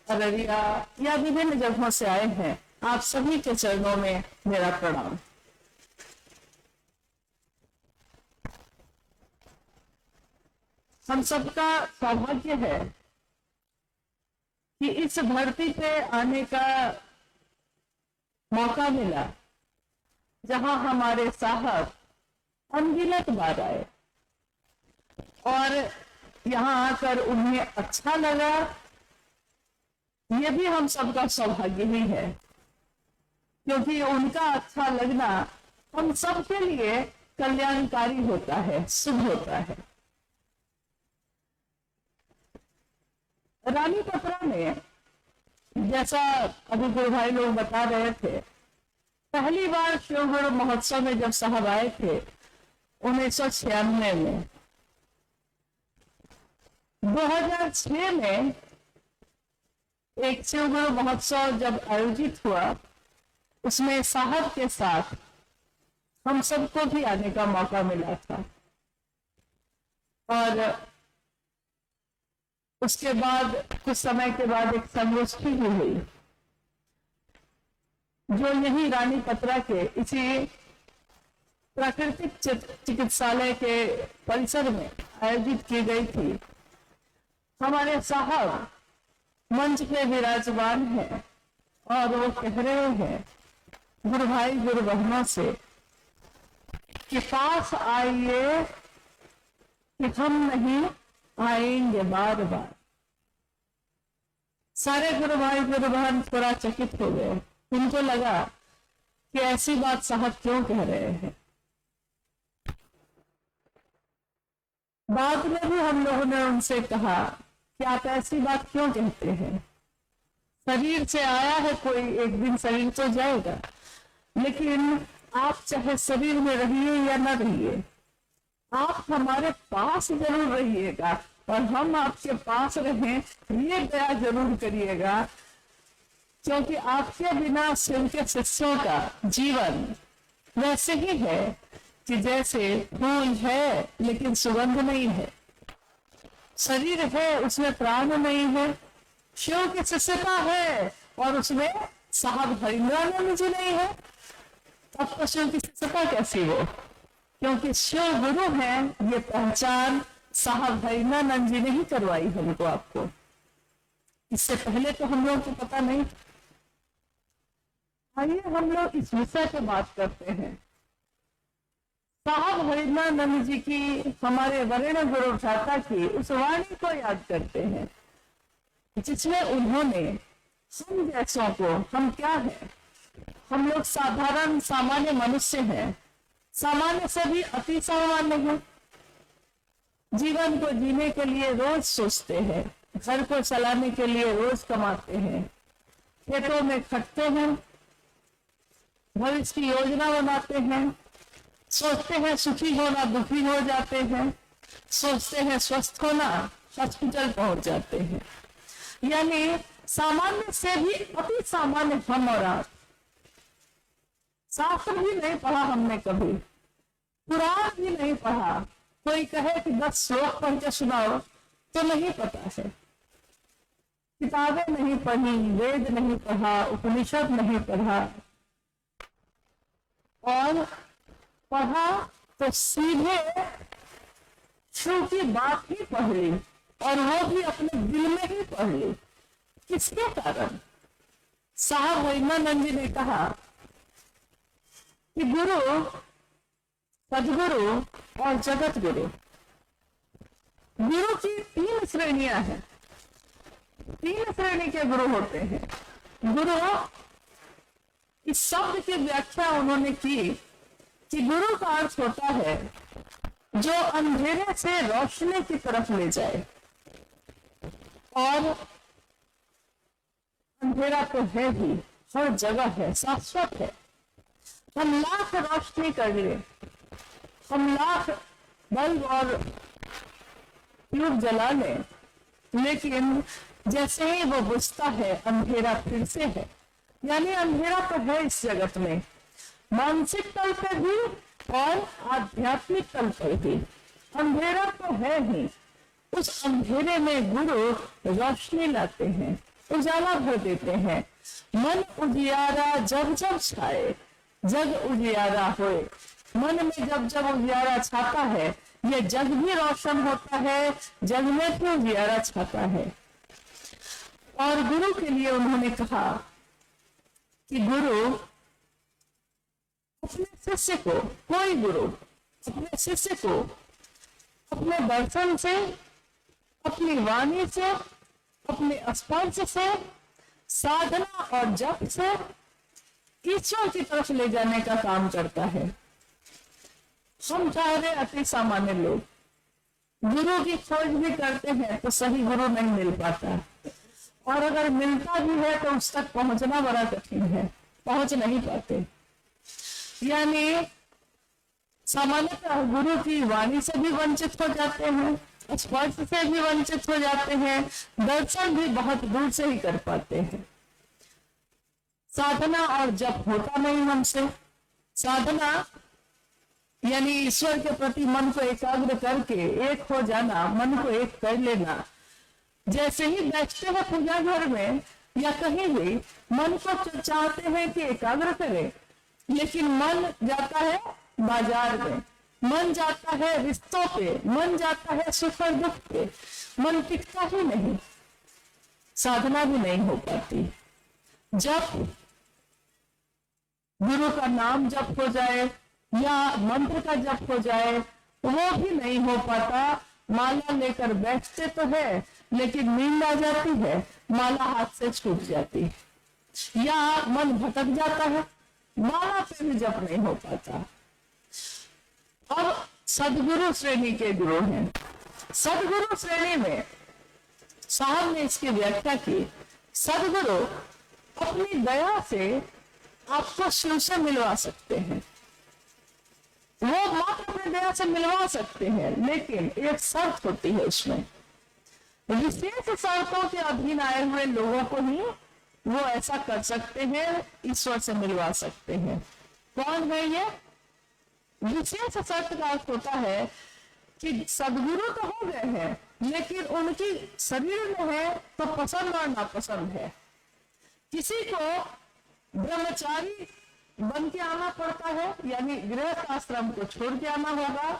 अररिया या विभिन्न जगहों से आए हैं, आप सभी के चरणों में मेरा प्रणाम। हम सबका सौभाग्य है कि इस धरती पे आने का मौका मिला जहां हमारे साहब अनगिनत बार आए और यहां आकर उन्हें अच्छा लगा। ये भी हम सबका सौभाग्य ही है, क्योंकि उनका अच्छा लगना हम सबके लिए कल्याणकारी होता है, शुभ होता है। रानी पत्रा में जैसा अभी गुरु भाई लोग बता रहे थे, पहली बार शिव गुरु महोत्सव में जब साहब आए थे 1996 में, 2006 में एक शिव गुरु महोत्सव जब आयोजित हुआ, उसमें साहब के साथ हम सबको भी आने का मौका मिला था। और उसके बाद कुछ समय के बाद एक संगोष्ठी भी हुई जो यही रानी पत्रा के इसी प्राकृतिक चिकित्सालय के परिसर में आयोजित की गई थी। हमारे साहब मंच पे विराजमान हैं और वो कह रहे हैं गुरु भाई गुरु बहनों से कि पास आइए कि हम नहीं आएंगे बार बार। सारे गुरु भाई गुरु बहन थोड़ा चकित हो गए। उनको लगा कि ऐसी बात साहब क्यों कह रहे हैं। बाद में भी हम लोगों ने उनसे कहा कि आप ऐसी बात क्यों कहते हैं। शरीर से आया है कोई, एक दिन शरीर तो जाएगा, लेकिन आप चाहे शरीर में रहिए या न रहिए, आप हमारे पास जरूर रहिएगा और हम आपके पास रहें ये दया जरूर करिएगा, क्योंकि आपके बिना शिव के शिष्यों का जीवन वैसे ही है कि जैसे फूल है लेकिन सुगंध नहीं है, शरीर है उसमें प्राण नहीं है, शिव की शिष्यता है और उसमें साहब हरिनानंद जी नहीं है, तब तो शिव की शिष्यता कैसी हो। क्योंकि शिव गुरु हैं, ये पहचान साहब हरिनानंद जी ने ही करवाई हमको आपको, इससे पहले तो हम लोगों को पता नहीं। आइए हम लोग इस विषय पे बात करते हैं। साहब हरिनानंद जी की, हमारे वरिष्ठ गुरु भ्राता की उस वाणी को याद करते हैं जिसमें उन्होंने हम जैसों को, हम क्या हैं, हम लोग साधारण सामान्य मनुष्य हैं, सामान्य से भी अति सामान्य है। जीवन को जीने के लिए रोज सोचते हैं, घर को चलाने के लिए रोज कमाते हैं, खेतों में खटते हैं, भविष्य की योजना बनाते हैं, सोचते हैं सुखी होना, दुखी हो जाते हैं, सोचते हैं स्वस्थ होना, हॉस्पिटल पहुंच जाते हैं। यानी सामान्य से भी अति सामान्य हम और आप। शास्त्र भी नहीं पढ़ा हमने कभी, पुराण भी नहीं पढ़ा। कोई कहे कि 10 श्लोक पढ़ के सुनाओ तो नहीं पता है। किताबें नहीं पढ़ी, वेद नहीं पढ़ा, उपनिषद नहीं पढ़ा, और पढ़ा तो सीधे शिव की बात ही पढ़ ली, और वो भी अपने दिल में ही पढ़ ली। किसके कारण? साहब हरिनानंद जी ने कहा कि गुरु, सदगुरु और जगत गुरु, गुरु की 3 श्रेणियां हैं। 3 श्रेणी के गुरु होते हैं। गुरु, इस शब्द की व्याख्या उन्होंने की कि गुरु का अर्थ होता है जो अंधेरे से रोशनी की तरफ ले जाए। और अंधेरा तो है ही, हर जगह है, शाश्वत है। हम लाख रोशनी कर ले, हम लाख बल्ब और ट्यूब जला लें, लेकिन जैसे ही वो बुझता है अंधेरा फिर से है। यानी अंधेरा तो है इस जगत में, मानसिक तल पर भी और आध्यात्मिक तल पर भी अंधेरा तो है ही। उस अंधेरे में गुरु रोशनी लाते हैं, उजाला भर देते हैं। मन उजियारा जब जब छाए, जग उजियारा होए। मन में जब जब उजियारा छाता है, ये जग भी रोशन होता है, जग में भी उजियारा छाता है। और गुरु के लिए उन्होंने कहा कि गुरु अपने शिष्य को, कोई गुरु अपने शिष्य को अपने दर्शन से, अपनी वाणी से, अपने स्पर्श से, साधना और जप से ईश्वर की तरफ ले जाने का काम करता है। हम सारे अति सामान्य लोग गुरु की खोज भी करते हैं तो सही गुरु नहीं मिल पाता, और अगर मिलता भी है तो उस तक पहुंचना बड़ा कठिन है, पहुंच नहीं पाते। यानी सामान्यतः गुरु की वाणी से भी वंचित हो जाते हैं, स्पर्श से भी वंचित हो जाते हैं, दर्शन भी बहुत दूर से ही कर पाते हैं। साधना और जप होता नहीं हमसे। साधना यानी ईश्वर के प्रति मन को एकाग्र करके एक हो जाना, मन को एक कर लेना। जैसे ही बैठते हैं पूजा घर में या कहीं भी, मन को चाहते हैं कि एकाग्र करें, लेकिन मन जाता है बाजार में, मन जाता है रिश्तों पे, मन जाता है सुख और दुख पे, मन टिकता ही नहीं, साधना भी नहीं हो पाती। जब गुरु का नाम जप हो जाए या मंत्र का जप हो जाए, वो भी नहीं हो पाता। माला लेकर बैठते तो है, लेकिन नींद आ जाती है, माला हाथ से छूट जाती है, या मन भटक जाता है, माला पे भी जप नहीं हो पाता। अब सदगुरु श्रेणी के गुरु हैं। सदगुरु श्रेणी में साहब ने इसकी व्याख्या की, सदगुरु अपनी दया से आपको शिव से मिलवा सकते हैं। वो मात्र अपनी दया से मिलवा सकते हैं, लेकिन एक शर्त होती है उसमें। विशेष शर्तों के अधीन आए हुए लोगों को ही वो ऐसा कर सकते हैं, ईश्वर से मिलवा सकते हैं। कौन है ये? विशेष शर्त का अर्थ होता है कि सदगुरु तो हो गए हैं, लेकिन उनकी शरीर में है तो पसंद और नापसंद है। किसी को ब्रह्मचारी बन के आना पड़ता है, यानी गृहस्थ आश्रम को छोड़ के आना होगा,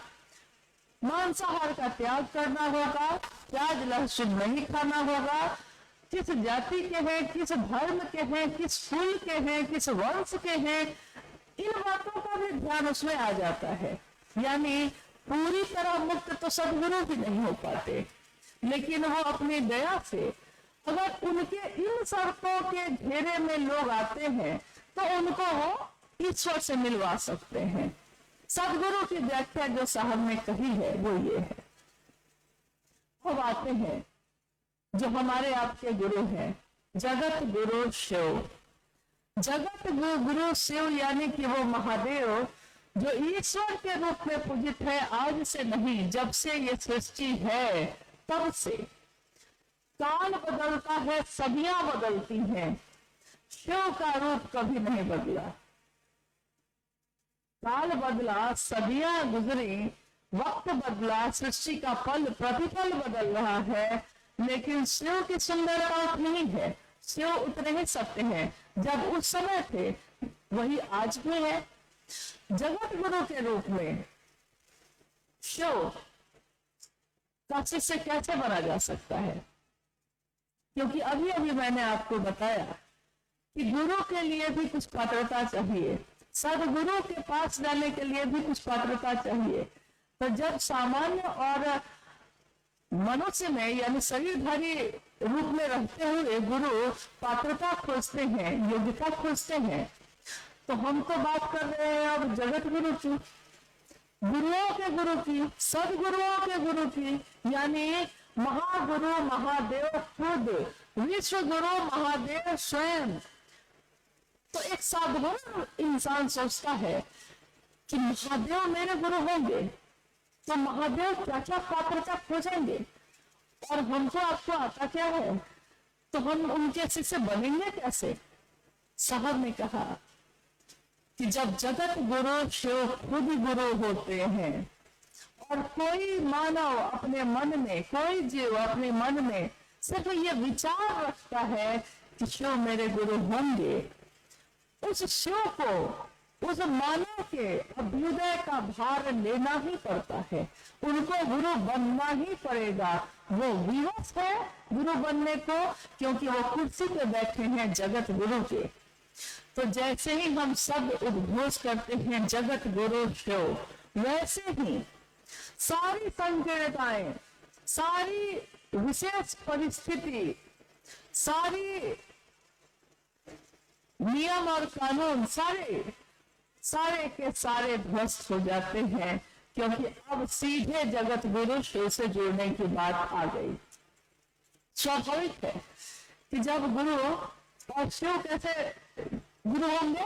मांसाहार का त्याग करना होगा, प्याज लहसुन नहीं खाना होगा, किस जाति के हैं, किस धर्म के हैं, किस कुल के हैं, किस वंश के हैं, इन बातों का भी ध्यान उसमें आ जाता है। यानी पूरी तरह मुक्त तो सदगुरु भी नहीं हो पाते, लेकिन वो अपनी दया से अगर उनके इन शर्तों के घेरे में लोग आते हैं तो उनको वो ईश्वर से मिलवा सकते हैं। सदगुरु की व्याख्या जो साहब ने कही है वो ये है। अब आते हैं जो हमारे आपके गुरु हैं, जगत गुरु शिव। जगत गुरु शिव यानी कि वो महादेव जो ईश्वर के रूप में पूजित है, आज से नहीं, जब से ये सृष्टि है तब से। काल बदलता है, सदियां बदलती हैं, शिव का रूप कभी नहीं बदला। काल बदला, सदियां गुजरी, वक्त बदला, सृष्टि का पल प्रतिपल बदल रहा है, लेकिन शिव की सुंदरता उतनी है, शिव उतने ही सत्य हैं। जब उस समय थे वही आज भी है। जगत गुरु के रूप में शिव का शिष्य कैसे बना जा सकता है? क्योंकि अभी अभी मैंने आपको बताया कि गुरु के लिए भी कुछ पात्रता चाहिए, सदगुरु के पास जाने के लिए भी कुछ पात्रता चाहिए। तो जब सामान्य और मनुष्य में यानी शरीरधारी रूप में रहते हुए गुरु पात्रता खोजते हैं, योग्यता खोजते हैं, तो हम तो बात कर रहे हैं अब जगत गुरु की, गुरुओं के गुरु की, सदगुरुओं के गुरु की, यानी महागुरु महादेव खुद, विश्व गुरु महादेव स्वयं। तो एक साधारण इंसान सोचता है कि महादेव मेरे गुरु होंगे तो महादेव क्या क्या पात्रता खोजेंगे, और हमको आपको आता क्या है, तो हम उनके शिष्य बनेंगे कैसे? साहब ने कहा कि जब जगत गुरु शिव खुद गुरु होते हैं और कोई मानव अपने मन में, कोई जीव अपने मन में सिर्फ ये विचार रखता है कि शिव मेरे गुरु होंगे, उस शिव को, उस मानव के अभ्युदय का भार लेना ही पड़ता है, उनको गुरु बनना ही पड़ेगा। वो विवश है गुरु बनने को, क्योंकि वो कुर्सी पे बैठे हैं जगत गुरु के। तो जैसे ही हम सब उद्घोष करते हैं जगत गुरु शिव, वैसे ही सारी संकीर्णताएं, सारी विशेष परिस्थिति, सारी नियम और कानून सारे के सारे ध्वस्त हो जाते हैं, क्योंकि अब सीधे जगत गुरु शिव से जुड़ने की बात आ गई। स्वाभाविक है कि जब गुरु और शिव कैसे गुरु होंगे,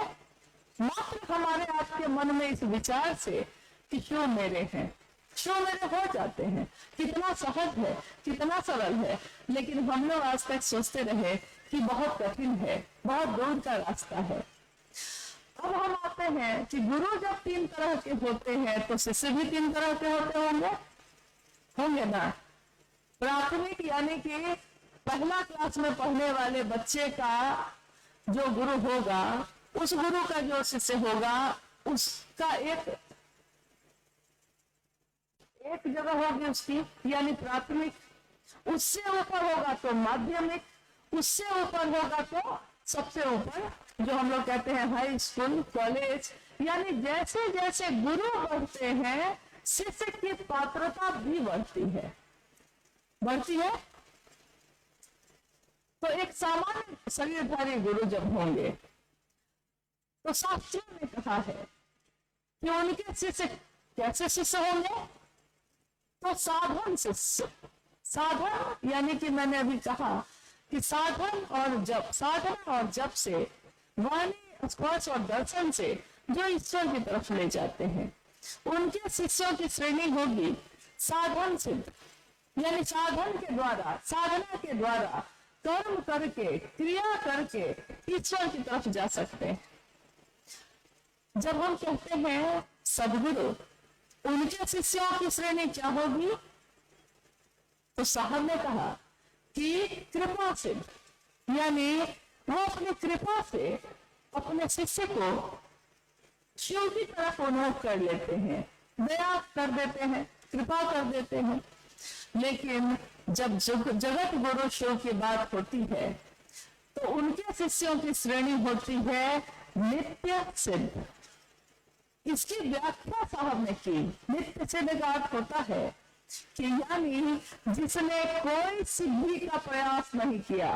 मात्र हमारे आपके मन में इस विचार से कि शिव मेरे हैं, शिव मेरे हो जाते हैं। कितना सहज है, कितना सरल है, लेकिन हम लोग आज तक सोचते रहे कि बहुत कठिन है, बहुत दूर का रास्ता है। अब हम आते हैं कि गुरु जब 3 तरह के होते हैं तो शिष्य भी 3 तरह के होंगे ना। प्राथमिक यानी कि पहला क्लास में पढ़ने वाले बच्चे का जो गुरु होगा, उस गुरु का जो शिष्य होगा, उसका एक जगह होगी उसकी, यानी प्राथमिक। उससे ऊपर होगा तो माध्यमिक, उससे ऊपर होगा तो सबसे ऊपर, जो हम लोग कहते हैं हाई स्कूल, कॉलेज। यानी जैसे जैसे गुरु बढ़ते हैं शिष्य की पात्रता भी बढ़ती है। तो एक सामान्य शरीरधारी गुरु जब होंगे तो शास्त्रों ने कहा है कि उनके शिष्य कैसे शिष्य होंगे, तो साधन शिष्य। साधन यानी कि मैंने अभी कहा कि साधना और जप से, वाणी स्पर्श और दर्शन से जो ईश्वर की तरफ ले जाते हैं, उनके शिष्यों की श्रेणी होगी साधन सिद्ध, यानी साधन के द्वारा, साधना के द्वारा कर्म करके, क्रिया करके ईश्वर की तरफ जा सकते हैं। जब हम कहते हैं सदगुरु, उनके शिष्यों की श्रेणी क्या होगी, तो साहब ने कहा कि कृपा से, यानी वो अपनी कृपा से अपने शिष्य को शिव की तरफ उन्मुख कर लेते हैं, दया कर देते हैं, कृपा कर देते हैं। लेकिन जब जगत गुरु शिव की बात होती है तो उनके शिष्यों की श्रेणी होती है नित्य सिद्ध। इसकी व्याख्या साहब ने की। नित्य सिद्ध का अर्थ होता है कि यानी जिसने कोई सिद्धि का प्रयास नहीं किया,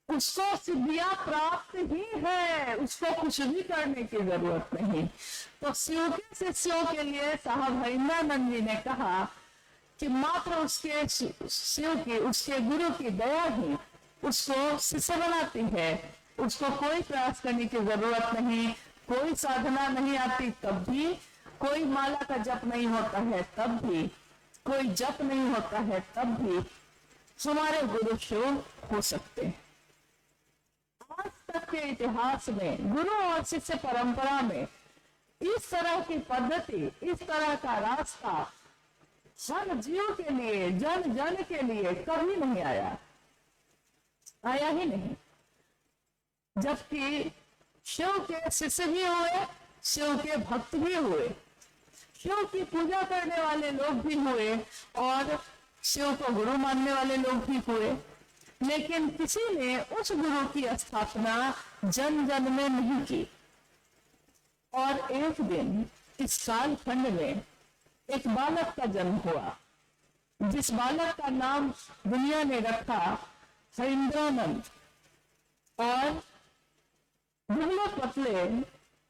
उसको सिद्धियां प्राप्त ही है। है उसको कुछ भी करने की जरूरत नहीं। तो शिव के शिष्यों के लिए साहब हरिंद्रानंद जी ने कहा कि मात्र उसके शिव की, उसके गुरु की दया ही उसको शिष्य बनाती है। उसको कोई प्रयास करने की जरूरत नहीं, कोई साधना नहीं आती तब भी, कोई माला का जप नहीं होता है तब भी, कोई जप नहीं होता है तब भी हमारे गुरु शिव हो सकते हैं। आज तक के इतिहास में गुरु और शिष्य परंपरा में इस तरह की पद्धति, इस तरह का रास्ता हर जीव के लिए, जन जन के लिए कभी नहीं आया ही नहीं। जबकि शिव के शिष्य भी हुए, शिव के भक्त भी हुए, शिव की पूजा करने वाले लोग भी हुए और शिव को गुरु मानने वाले लोग भी हुए, लेकिन किसी ने उस गुरु की स्थापना जन जन में नहीं की। और एक दिन इस कालखंड में एक बालक का जन्म हुआ, जिस बालक का नाम दुनिया ने रखा हरिंद्रानंद। और दुबले पतले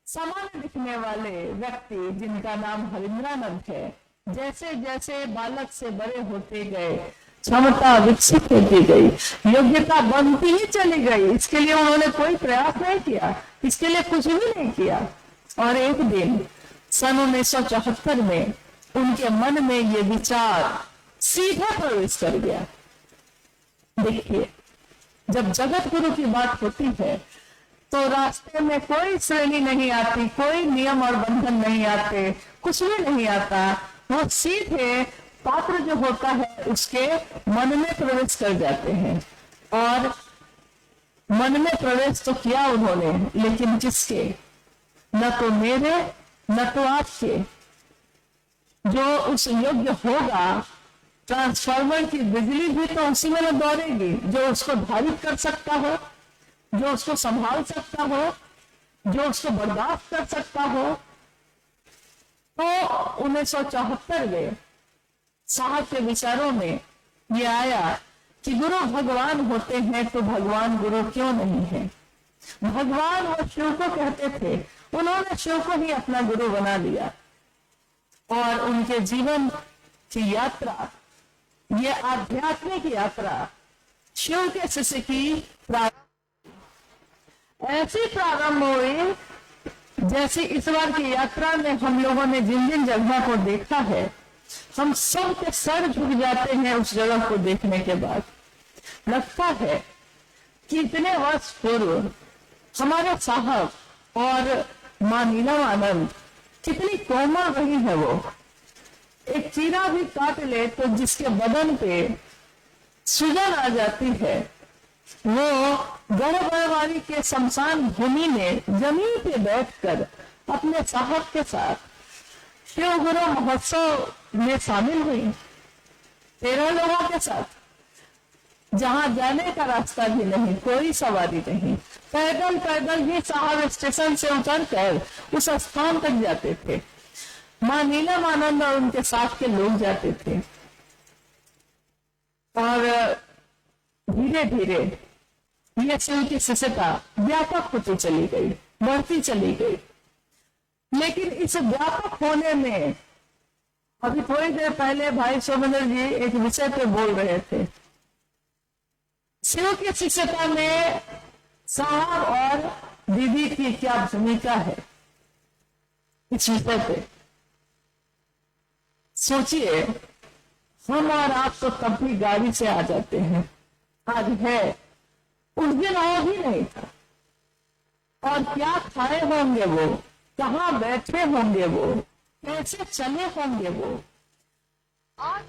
सामान्य दिखने वाले व्यक्ति जिनका नाम हरिंद्रानंद है, जैसे जैसे बालक से बड़े होते गए, क्षमता विकसित होती गई, योग्यता बनती ही चली गई। इसके लिए उन्होंने कोई प्रयास नहीं किया, इसके लिए कुछ भी नहीं किया। और एक दिन सन 1974 में उनके मन में ये विचार सीधा प्रवेश कर गया। देखिए, जब जगत गुरु की बात होती है तो रास्ते में कोई श्रेणी नहीं आती, कोई नियम और बंधन नहीं आते, कुछ भी नहीं आता। वो सीधे पात्र जो होता है उसके मन में प्रवेश कर जाते हैं। और मन में प्रवेश तो किया उन्होंने, लेकिन किसके? न तो मेरे, न तो आपके। जो उस योग्य होगा, ट्रांसफार्मर की बिजली भी तो उसी में न दौड़ेगी, जो उसको धारित कर सकता हो, जो उसको संभाल सकता हो, जो उसको बर्दाश्त कर सकता हो। तो 1974 में साहब के विचारों में ये आया कि गुरु भगवान होते हैं तो भगवान गुरु क्यों नहीं है। भगवान वो शिव को कहते थे, उन्होंने शिव को ही अपना गुरु बना लिया। और उनके जीवन की यात्रा, ये आध्यात्मिक यात्रा शिव के शिष्य की ऐसी प्रारंभ हुई जैसे इस बार की यात्रा में हम लोगों ने जिन जिन जगह को देखा है, हम सब के सर झुक जाते हैं उस जगह को देखने के बाद। लगता है कि इतने वर्ष पूर्व हमारे साहब और मां नीलम आनंद कितनी कोमल रही है। वो एक चीरा भी काट ले तो जिसके बदन पे सूजन आ जाती है, वो गर्भवारी के शमशान भूमि में जमीन पे बैठकर अपने साहब के साथ शिव गुरु महोत्सव में शामिल हुई, 13 लोगों के साथ। जहां जाने का रास्ता भी नहीं, कोई सवारी नहीं, पैदल पैदल ही साहब स्टेशन से उतरकर उस स्थान तक जाते थे। मां नीलम आनंद और उनके साथ के लोग जाते थे। और धीरे धीरे ये शिव की शिष्यता व्यापक होती चली गई, बढ़ती चली गई। लेकिन इस व्यापक होने में अभी थोड़ी देर पहले भाई सोमेंद्र जी एक विषय पे बोल रहे थे। शिव की शिष्यता में साहब और दीदी की क्या भूमिका है, इस विषय पे सोचिए। हम और आप तो तब भी गाड़ी से आ जाते हैं, आज है, उस दिन और भी नहीं था। और क्या खाए होंगे वो, कहाँ बैठे होंगे वो, कैसे चले होंगे वो। आज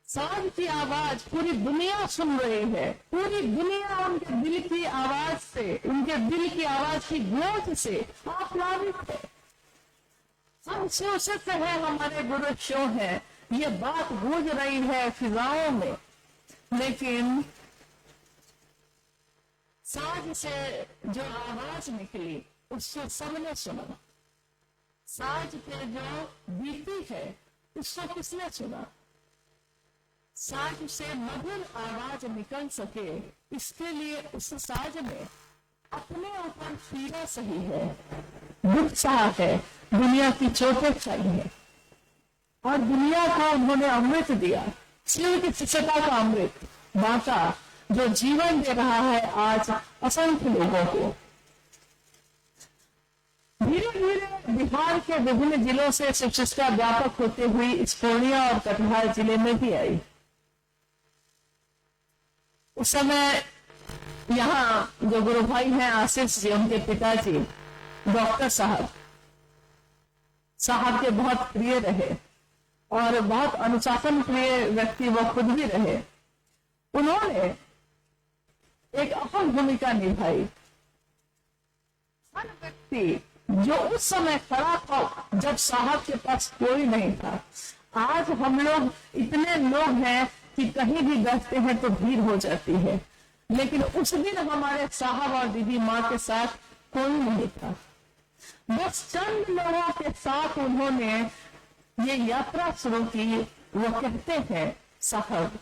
सांझ की आवाज पूरी दुनिया सुन रही है, पूरी दुनिया उनके दिल की आवाज से, उनके दिल की आवाज की गूंज से आप्लावित है। हम शिव शिष्य है, हमारे गुरु शिव है, ये बात गूंज रही है फिजाओं में। लेकिन साज से जो आवाज निकली उसको सबने सुना, साज पे जो बीती है उसको किसने सुना। साज से मधुर आवाज निकल सके, इसके लिए उस साज में अपने ऊपर पीड़ा सही है, दुख सहा है, दुनिया की चोटें खाई है और दुनिया को उन्होंने अमृत दिया, शिव की शिष्यता का अमृत बांटा, जो जीवन दे रहा है आज असंख्य लोगों को। धीरे धीरे बिहार के विभिन्न जिलों से शिव शिष्यता व्यापक होते हुई इस पूर्णिया और कटिहार जिले में भी आई। उस समय यहाँ जो गुरु भाई हैं आशीष जी, उनके पिताजी डॉक्टर साहब के बहुत प्रिय रहे और बहुत अनुशासन प्रिय व्यक्ति वो खुद भी रहे। उन्होंने एक अहम भूमिका निभाई। हर व्यक्ति जो उस समय खड़ा था जब साहब के पास कोई नहीं था, आज हम लोग इतने लोग हैं कि कहीं भी बैठते हैं तो भीड़ हो जाती है, लेकिन उस दिन हमारे साहब और दीदी माँ के साथ कोई नहीं था। बस चंद लोगों के साथ उन्होंने ये यात्रा शुरू की। वो कहते हैं साहब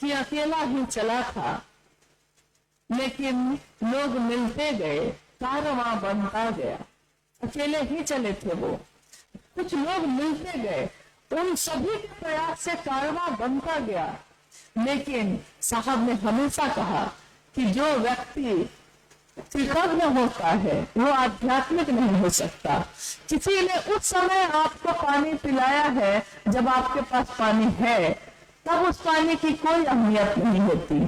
कि अकेला ही चला था, लेकिन लोग मिलते गए, कारवां बनता गया। अकेले ही चले थे वो, कुछ लोग मिलते गए, उन सभी के प्रयास से कारवां बनता गया। लेकिन साहब ने हमेशा कहा कि जो व्यक्ति कृतज्ञ होता है वो आध्यात्मिक नहीं हो सकता। किसी ने उस समय आपको पानी पिलाया है, जब आपके पास पानी है तब उस पानी की कोई अहमियत नहीं होती,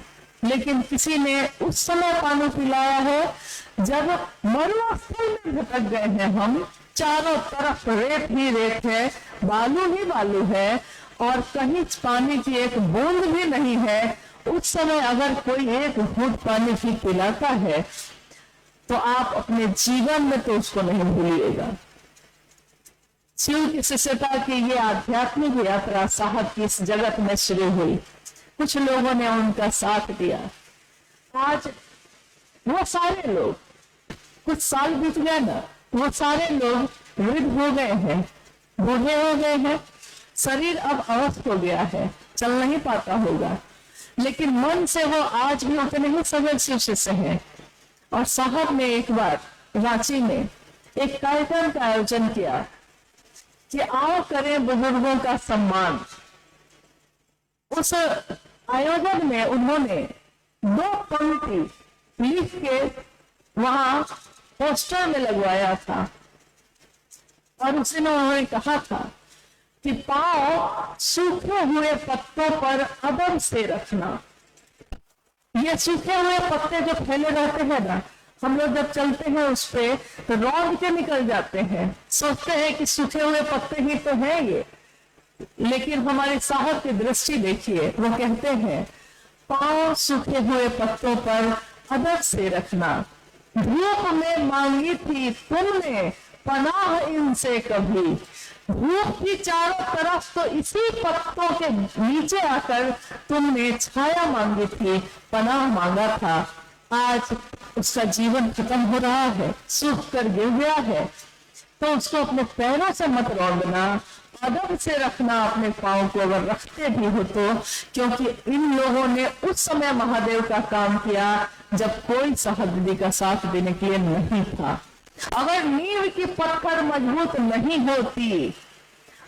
लेकिन किसी ने उस समय पानी पिलाया है जब मरुस्थल में भटक गए हैं हम, चारों तरफ रेत ही रेत है, बालू ही बालू है और कहीं पानी की एक बूंद भी नहीं है। उस समय अगर कोई एक घूंट पानी भी पिलाता है तो आप अपने जीवन में तो उसको नहीं भूलिएगा। शिव की शिष्यता की ये आध्यात्मिक यात्रा साहब की इस जगत में शुरू हुई। कुछ लोगों ने उनका साथ दिया। आज वो सारे लोग, कुछ साल बीत गए ना, वो सारे लोग वृद्ध हो गए हैं, बूढ़े हो गए हैं, शरीर अब अवस्थ हो गया है, चल नहीं पाता होगा, लेकिन मन से वो आज भी उतने ही सबल शिव शिष्य हैं। और साहब ने एक बार रांची में एक कार्यक्रम का आयोजन किया कि आओ करें बुजुर्गों का सम्मान। उस आयोजन में उन्होंने 2 पंक्ति लिख के वहां पोस्टर में लगवाया था और उसमें उन्होंने कहा था कि पांव सूखे हुए पत्तों पर अदब से रखना। ये सूखे हुए पत्ते जो फैले रहते हैं ना, हम लोग जब चलते हैं उस पे तो रौंद के निकल जाते हैं, सोचते हैं कि सूखे हुए पत्ते ही तो है ये, लेकिन हमारे साहब की दृष्टि देखिए, वो कहते हैं पांव सूखे हुए पत्तों पर अदब से रखना। धूप में मांगी थी तुमने पनाह इनसे कभी, धूप की चारों तरफ तो इसी पत्तों के नीचे आकर तुमने छाया मांगी थी, पनाह मांगा था। आज उसका जीवन खत्म हो रहा है, सूख कर गिर गया है, तो उसको अपने पैरों से मत रौंदना, अदब से रखना अपने पांव को, अगर रखते भी हो तो, क्योंकि इन लोगों ने उस समय महादेव का काम किया जब कोई साहब दीदी का साथ देने के लिए नहीं था। अगर नींव की पत्थर मजबूत नहीं होती,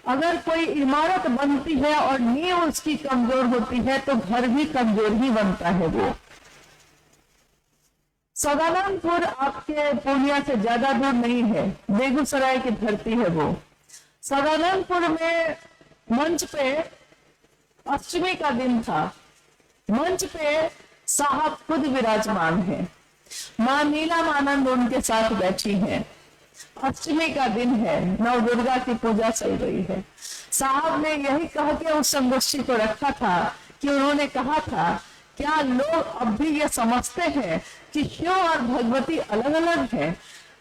अगर कोई इमारत बनती है और नींव उसकी कमजोर होती है तो घर भी कमजोर ही बनता है। वो सदानंदपुर आपके पूर्णिया से ज्यादा दूर नहीं है, बेगूसराय की धरती है वो। सदानंदपुर में मंच पे अष्टमी का दिन था, मंच पे साहब खुद विराजमान है, मां नीलम उनके साथ बैठी हैं। अष्टमी का दिन है, नव दुर्गा की पूजा चल रही है। साहब ने यही कह के उस संगोष्ठी को रखा था कि उन्होंने कहा था, क्या लोग अब भी ये समझते हैं कि शिव और भगवती अलग अलग हैं?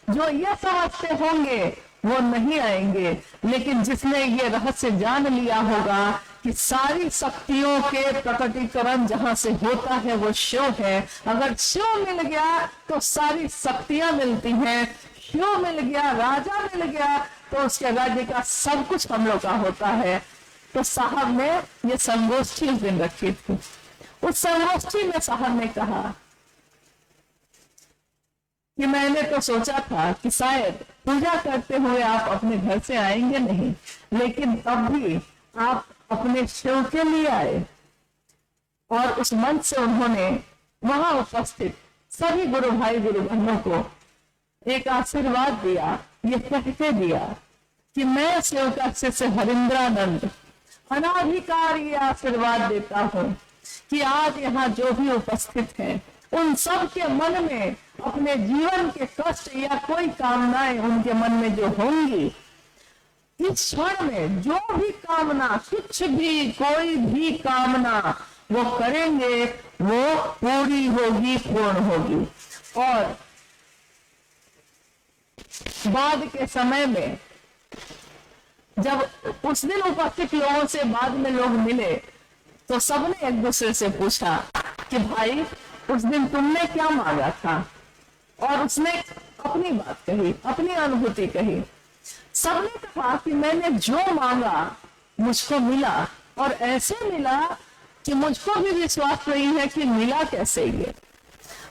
जो ये समझते होंगे वो नहीं आएंगे, लेकिन जिसने ये रहस्य जान लिया होगा कि सारी शक्तियों के प्रकटीकरण जहां से होता है वो शिव है। अगर शिव मिल गया तो सारी शक्तियां मिलती हैं, शिव मिल गया, राजा मिल गया तो उसके राज्य का सब कुछ हम लोग का होता है। तो साहब ने ये संगोष्ठी उस दिन रखी थी। उस संगोष्ठी में साहब ने कहा कि मैंने तो सोचा था कि शायद पूजा करते हुए आप अपने घर से आएंगे नहीं, लेकिन तब भी आप अपने शिव के लिए आए। और उस मंच से उन्होंने वहां उपस्थित सभी गुरु भाई गुरु बहनों को एक आशीर्वाद दिया, ये कह के दिया कि मैं शिव का शिष्य हरिंद्रानंद अनाधिकार ये आशीर्वाद देता हूं कि आज यहाँ जो भी उपस्थित हैं उन सब के मन में अपने जीवन के कष्ट या कोई कामनाएं उनके मन में जो होंगी, इस क्षण में जो भी कामना, कुछ भी कोई भी कामना वो करेंगे वो पूरी होगी, पूर्ण होगी। और बाद के समय में जब उस दिन उपस्थित लोगों से बाद में लोग मिले तो सबने एक दूसरे से पूछा कि भाई उस दिन तुमने क्या मांगा था, और उसने अपनी बात कही, अपनी अनुभूति कही। सबने कहा कि मैंने जो मांगा मुझको मिला, और ऐसे मिला कि मुझको भी विश्वास नहीं है कि मिला कैसे ये।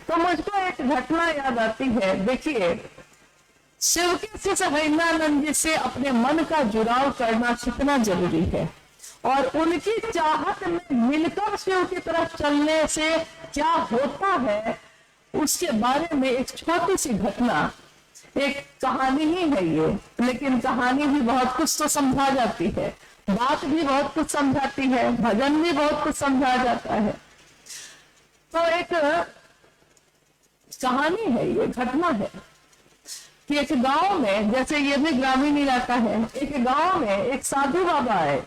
तो मुझको एक घटना याद आती है। देखिए, शिव के शिष्य हरिंद्रानंद जी से अपने मन का जुड़ाव करना कितना जरूरी है, और उनकी चाहत में मिलकर शिव की तरफ चलने से क्या होता है उसके बारे में एक छोटी सी घटना, एक कहानी ही है ये, लेकिन कहानी भी बहुत कुछ तो समझा जाती है, बात भी बहुत कुछ समझाती है, भजन भी बहुत कुछ समझा जाता है। तो एक कहानी है ये, घटना है कि एक गांव में, जैसे ये भी ग्रामीण इलाका है, एक गांव में एक साधु बाबा आए।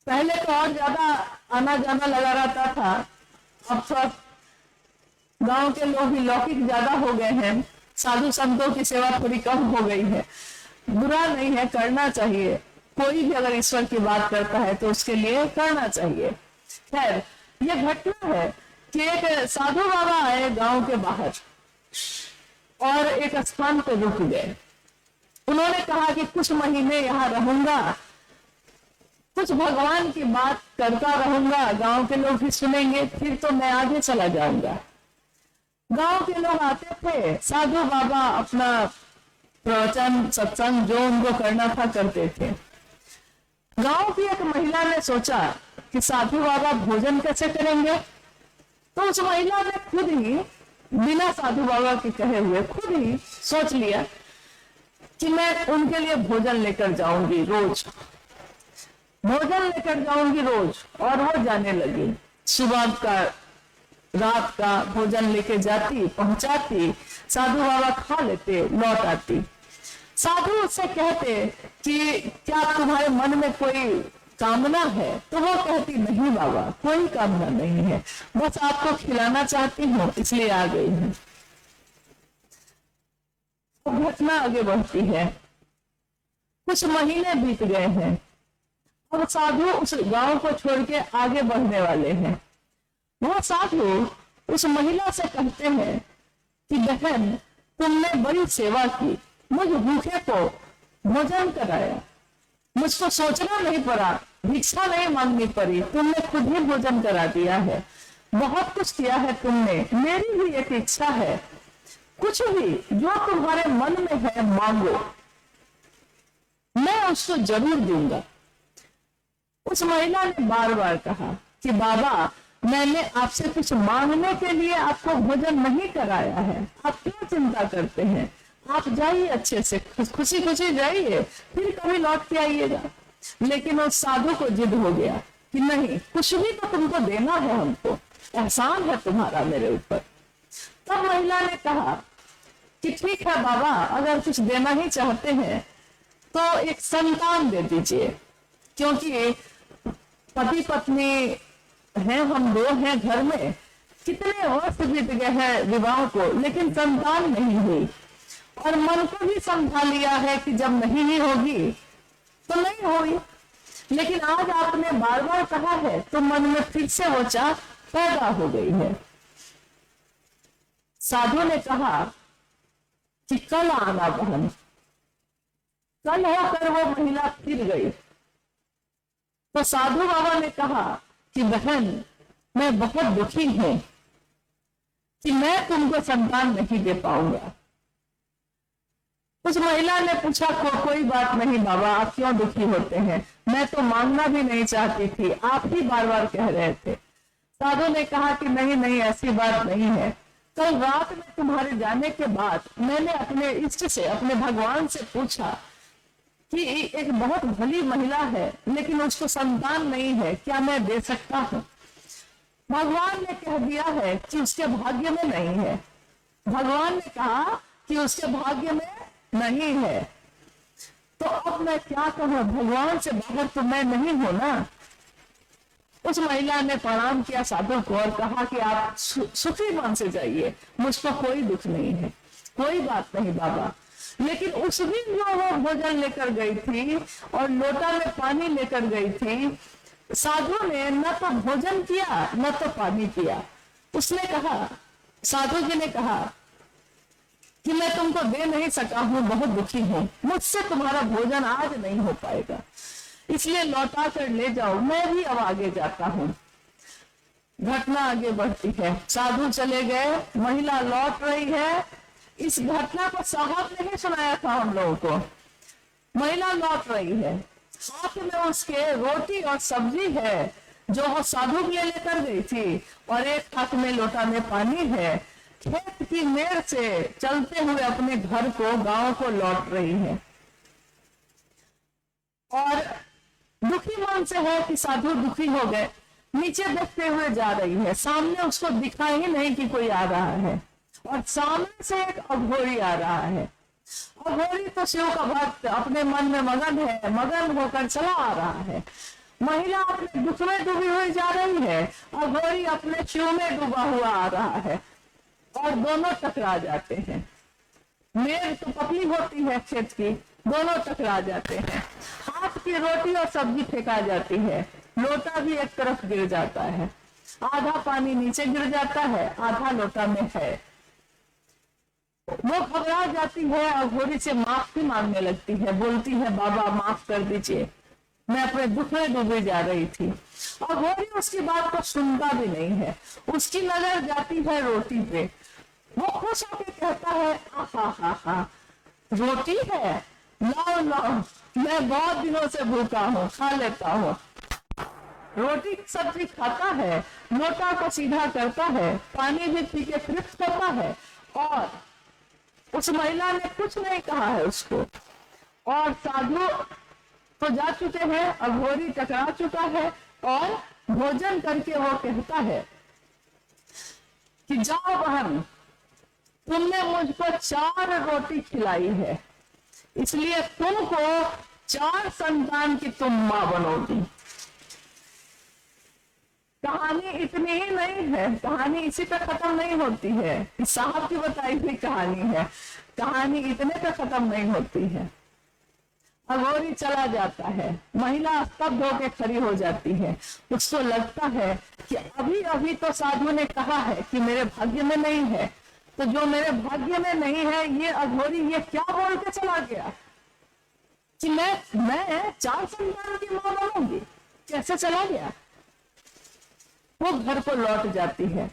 पहले तो और ज्यादा आना जाना लगा रहता था, अब तो गांव के लोग भी लौकिक ज्यादा हो गए हैं, साधु संतों की सेवा थोड़ी कम हो गई है। बुरा नहीं है, करना चाहिए, कोई भी अगर ईश्वर की बात करता है तो उसके लिए करना चाहिए। खैर, ये घटना है कि एक साधु बाबा आए गांव के बाहर और एक स्थान पर रुक गए। उन्होंने कहा कि कुछ महीने यहाँ रहूंगा, कुछ भगवान की बात करता रहूंगा, गांव के लोग भी सुनेंगे, फिर तो मैं आगे चला जाऊंगा। गांव के लोग आते थे, साधु बाबा अपना प्रवचन सत्संग जो उनको करना था करते थे। गांव की एक महिला ने सोचा कि साधु बाबा भोजन कैसे करेंगे, तो उस महिला ने खुद ही बिना साधु बाबा के कहे हुए खुद ही सोच लिया कि मैं उनके लिए भोजन लेकर जाऊंगी रोज, भोजन लेकर जाऊंगी रोज। और वो जाने लगी, सुबह का रात का भोजन लेके जाती, पहुंचाती, साधु बाबा खा लेते, लौट आती। साधु उससे कहते कि क्या तुम्हारे मन में कोई कामना है, तो वो कहती नहीं बाबा, कोई कामना नहीं है, बस आपको खिलाना चाहती हूँ इसलिए आ गई हूँ। तो घटना आगे बढ़ती है। कुछ महीने बीत गए हैं और साधु उस गांव को छोड़ के आगे बढ़ने वाले हैं। वो साधु उस महिला से कहते हैं कि बहन, तुमने बड़ी सेवा की, मुझ भूखे को भोजन कराया, मुझको सोचना नहीं पड़ा, भिक्षा नहीं मांगनी पड़ी, तुमने खुद ही भोजन करा दिया है, बहुत कुछ किया है तुमने। मेरी भी एक इच्छा है, कुछ भी जो तुम्हारे मन में है मांगो, मैं उसको जरूर दूंगा। उस महिला ने बार बार कहा कि बाबा, मैंने आपसे कुछ मांगने के लिए आपको भोजन नहीं कराया है, आप क्यों चिंता करते हैं, आप जाइए अच्छे से, खुशी खुशी जाइए, फिर कभी लौट के आइएगा। लेकिन उस साधु को जिद हो गया कि नहीं, कुछ भी तो तुमको देना है, हमको एहसान है तुम्हारा मेरे ऊपर। तब महिला ने कहा कि ठीक है बाबा, अगर कुछ देना ही चाहते हैं तो एक संतान दे दीजिए, क्योंकि पति पत्नी हैं, हम दो हैं घर में, कितने वर्ष बीत गए हैं विवाह को, लेकिन संतान नहीं हुई, और मन को भी समझा लिया है कि जब नहीं ही होगी तो नहीं होगी। लेकिन आज आपने बार बार कहा है तो मन में फिर से वो चाह पैदा हो गई है। साधु ने कहा कि कल आना बहन। कल होकर वो महिला फिर गई तो साधु बाबा ने कहा कि बहन, मैं बहुत दुखी हूं कि मैं तुमको संतान नहीं दे पाऊंगा। उस महिला ने पूछा, कोई बात नहीं बाबा, आप क्यों दुखी होते हैं, मैं तो मांगना भी नहीं चाहती थी, आप ही बार बार कह रहे थे। साधु ने कहा कि नहीं नहीं, ऐसी बात नहीं है। कल रात में तुम्हारे जाने के बाद मैंने अपने इष्ट से, अपने भगवान से पूछा कि एक बहुत भली महिला है लेकिन उसको संतान नहीं है, क्या मैं दे सकता हूँ? भगवान ने कह दिया है कि उसके भाग्य में नहीं है। भगवान ने कहा कि उसके भाग्य में नहीं है। तो अब मैं क्या कहूँ, भगवान से बाहर तो मैं नहीं हूं ना। उस महिला ने प्रणाम किया साधु को और कहा कि आप सुखी मन से जाइए, मुझको कोई दुख नहीं है, कोई बात नहीं बाबा। लेकिन उस दिन जो वो भोजन लेकर गई थी और लोटा में पानी लेकर गई थी, साधु ने न तो भोजन किया न तो पानी पिया। उसने कहा, साधु जी ने कहा कि मैं तुमको दे नहीं सका हूं, बहुत दुखी हूं, मुझसे तुम्हारा भोजन आज नहीं हो पाएगा, इसलिए लौटा कर ले जाओ, मैं भी अब आगे जाता हूं। घटना आगे बढ़ती है, साधु चले गए, महिला लौट रही है। इस घटना को साहब ने ही सुनाया था हम लोगों को। महिला लौट रही है, हाथ में उसके रोटी और सब्जी है जो वो साधु के लिए लेकर गई थी, और एक हाथ में लोटा में पानी है। खेत की मेड़ से चलते हुए अपने घर को, गांव को लौट रही है और दुखी मन से है कि साधु दुखी हो गए। नीचे देखते हुए जा रही है, सामने उसको दिखा ही नहीं कि कोई आ रहा है, और सामने से एक अघोरी आ रहा है। अघोरी तो शिव का भक्त अपने मन में मगन है, मगन होकर चला आ रहा है। महिला अपने दुख में डूबी हुई जा रही है, अघोरी अपने शिव में डूबा हुआ आ रहा है, और दोनों टकरा जाते हैं। मेड़ तो पतली होती है खेत की, दोनों टकरा जाते हैं। हाथ की रोटी और सब्जी फेंका जाती है, लोटा भी एक तरफ गिर जाता है, आधा पानी नीचे गिर जाता है, आधा लोटा में है। वो घबरा जाती है और घोड़ी से माफी मांगने लगती है, बोलती है बाबा माफ कर दीजिए, मैं अपने दुख में डूबी जा रही थी। और घोड़ी उसकी बात को सुनता भी नहीं है, उसकी नजर जाती है रोटी पे। वो खुश होकर कहता है, आहा रोटी है, लाओ लाओ, मैं बहुत दिनों से भूखा हूँ, खा लेता हूँ। रोटी सब्जी खाता है, लोटा को सीधा करता है, पानी भी पी के तृप्त होता है, और उस महिला ने कुछ नहीं कहा है उसको। और साधु तो जा चुके हैं, अघोरी टकरा चुका है, और भोजन करके वो कहता है कि जाओ बहन, तुमने मुझको 4 रोटी खिलाई है, इसलिए तुमको 4 संतान की तुम मां बनोगी। कहानी इतनी ही नहीं है, कहानी इसी पे खत्म नहीं होती है, इस साहब की बताई हुई कहानी है, कहानी इतने पे खत्म नहीं होती है। अघोरी चला जाता है, महिला स्तब्ध होकर खड़ी हो जाती है। उसको लगता है कि अभी अभी तो साधु ने कहा है कि मेरे भाग्य में नहीं है, तो जो मेरे भाग्य में नहीं है, ये अघोरी ये क्या बोल के चला गया कि मैं 4 संतान की मां बनूंगी, कैसे चला गया। वो घर को लौट जाती है।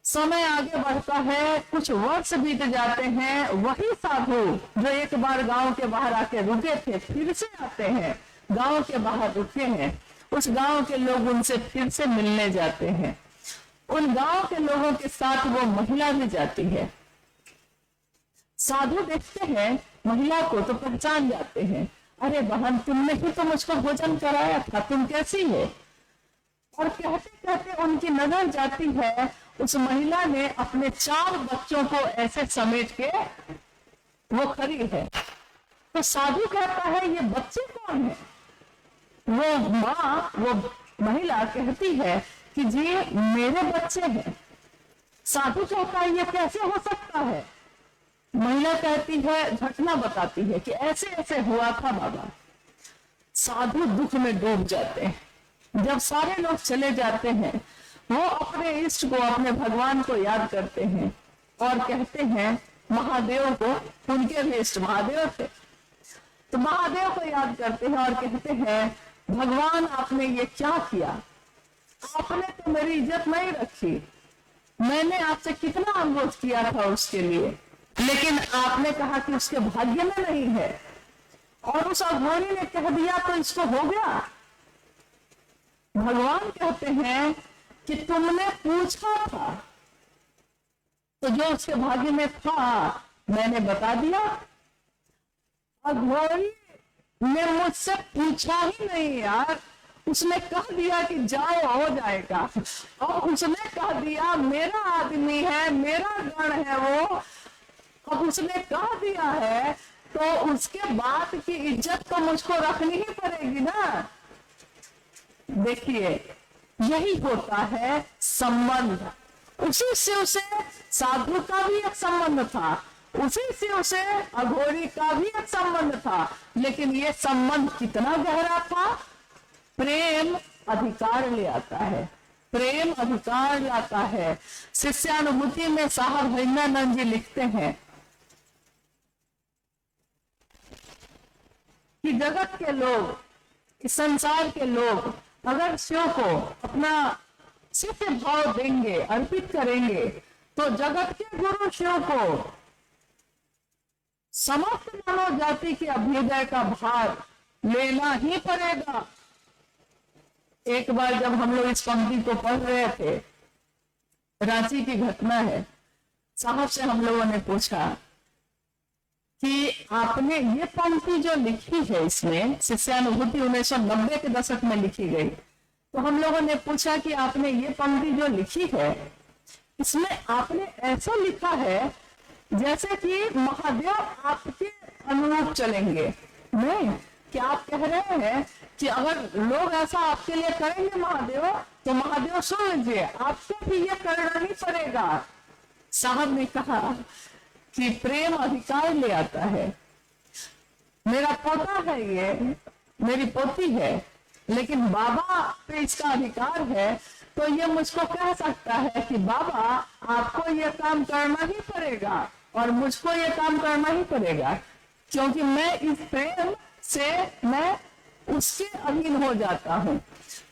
समय आगे बढ़ता है, कुछ वर्ष बीत जाते हैं। वही साधु जो एक बार गांव के बाहर आके रुके थे, फिर से आते हैं, गांव के बाहर रुके हैं। उस गांव के लोग उनसे फिर से मिलने जाते हैं। उन गांव के लोगों के साथ वो महिला भी जाती है। साधु देखते हैं महिला को तो पहचान जाते हैं, अरे बहन तुमने ही तो मुझको भोजन कराया था, तुम कैसी है। और कहते कहते उनकी नजर जाती है, उस महिला ने अपने 4 बच्चों को ऐसे समेट के वो खड़ी है। तो साधु कहता है ये बच्चे कौन है। वो माँ, वो महिला कहती है कि जी मेरे बच्चे हैं। साधु कहता है ये कैसे हो सकता है। महिला कहती है, घटना बताती है कि ऐसे ऐसे हुआ था बाबा। साधु दुख में डूब जाते हैं। जब सारे लोग चले जाते हैं, वो अपने इष्ट को, अपने भगवान को याद करते हैं और कहते हैं महादेव को, उनके भी इष्ट महादेव थे, तो महादेव को याद करते हैं और कहते हैं भगवान आपने ये क्या किया, आपने तो मेरी इज्जत नहीं रखी, मैंने आपसे कितना अनुरोध किया था उसके लिए, लेकिन आपने कहा कि उसके भाग्य में नहीं है, और उस अघोरी ने कह दिया तो इसको हो गया। भगवान कहते हैं कि तुमने पूछा था, तो जो उसके भाग्य में था मैंने बता दिया। अघोरी ने मुझसे पूछा ही नहीं यार, उसने कह दिया कि जाओ हो जाएगा, और उसने कह दिया मेरा आदमी है, मेरा गण है वो, अब उसने कह दिया है तो उसके बात की इज्जत तो मुझको रखनी ही पड़ेगी ना। देखिए यही होता है संबंध। उसी से उसे साधु का भी एक संबंध था, उसी से उसे अघोरी का भी एक संबंध था, लेकिन ये संबंध कितना गहरा था। प्रेम अधिकार ले आता है, प्रेम अधिकार लाता है। शिष्यानुभूति में साहब हरिंद्रानंद जी लिखते हैं कि जगत के लोग, इस संसार के लोग अगर शिव को अपना शिष्य भाव देंगे, अर्पित करेंगे, तो जगत के गुरु शिव को समस्त मानव जाति के अभ्युदय का भार लेना ही पड़ेगा। एक बार जब हम लोग इस पंक्ति को पढ़ रहे थे, रांची की घटना है, साहब से हम लोगों ने पूछा कि आपने ये पंक्ति जो लिखी है, इसमें शिष्यानुभूति 1990 के दशक में लिखी गई, तो हम लोगों ने पूछा कि आपने ये पंक्ति जो लिखी है, इसमें आपने ऐसा लिखा है जैसे कि महादेव आपके अनुरूप चलेंगे। नहीं, कि आप कह रहे हैं कि अगर लोग ऐसा आपके लिए करेंगे महादेव, तो महादेव सुन लीजिए, आपको भी ये करना ही पड़ेगा। साहब ने कहा कि प्रेम अधिकार ले आता है। मेरा पोता है, ये मेरी पोती है, लेकिन बाबा पे इसका अधिकार है, तो ये मुझको कह सकता है कि बाबा आपको ये काम करना ही पड़ेगा और मुझको ये काम करना ही पड़ेगा, क्योंकि मैं इस प्रेम से मैं उसके अधीन हो जाता हूँ।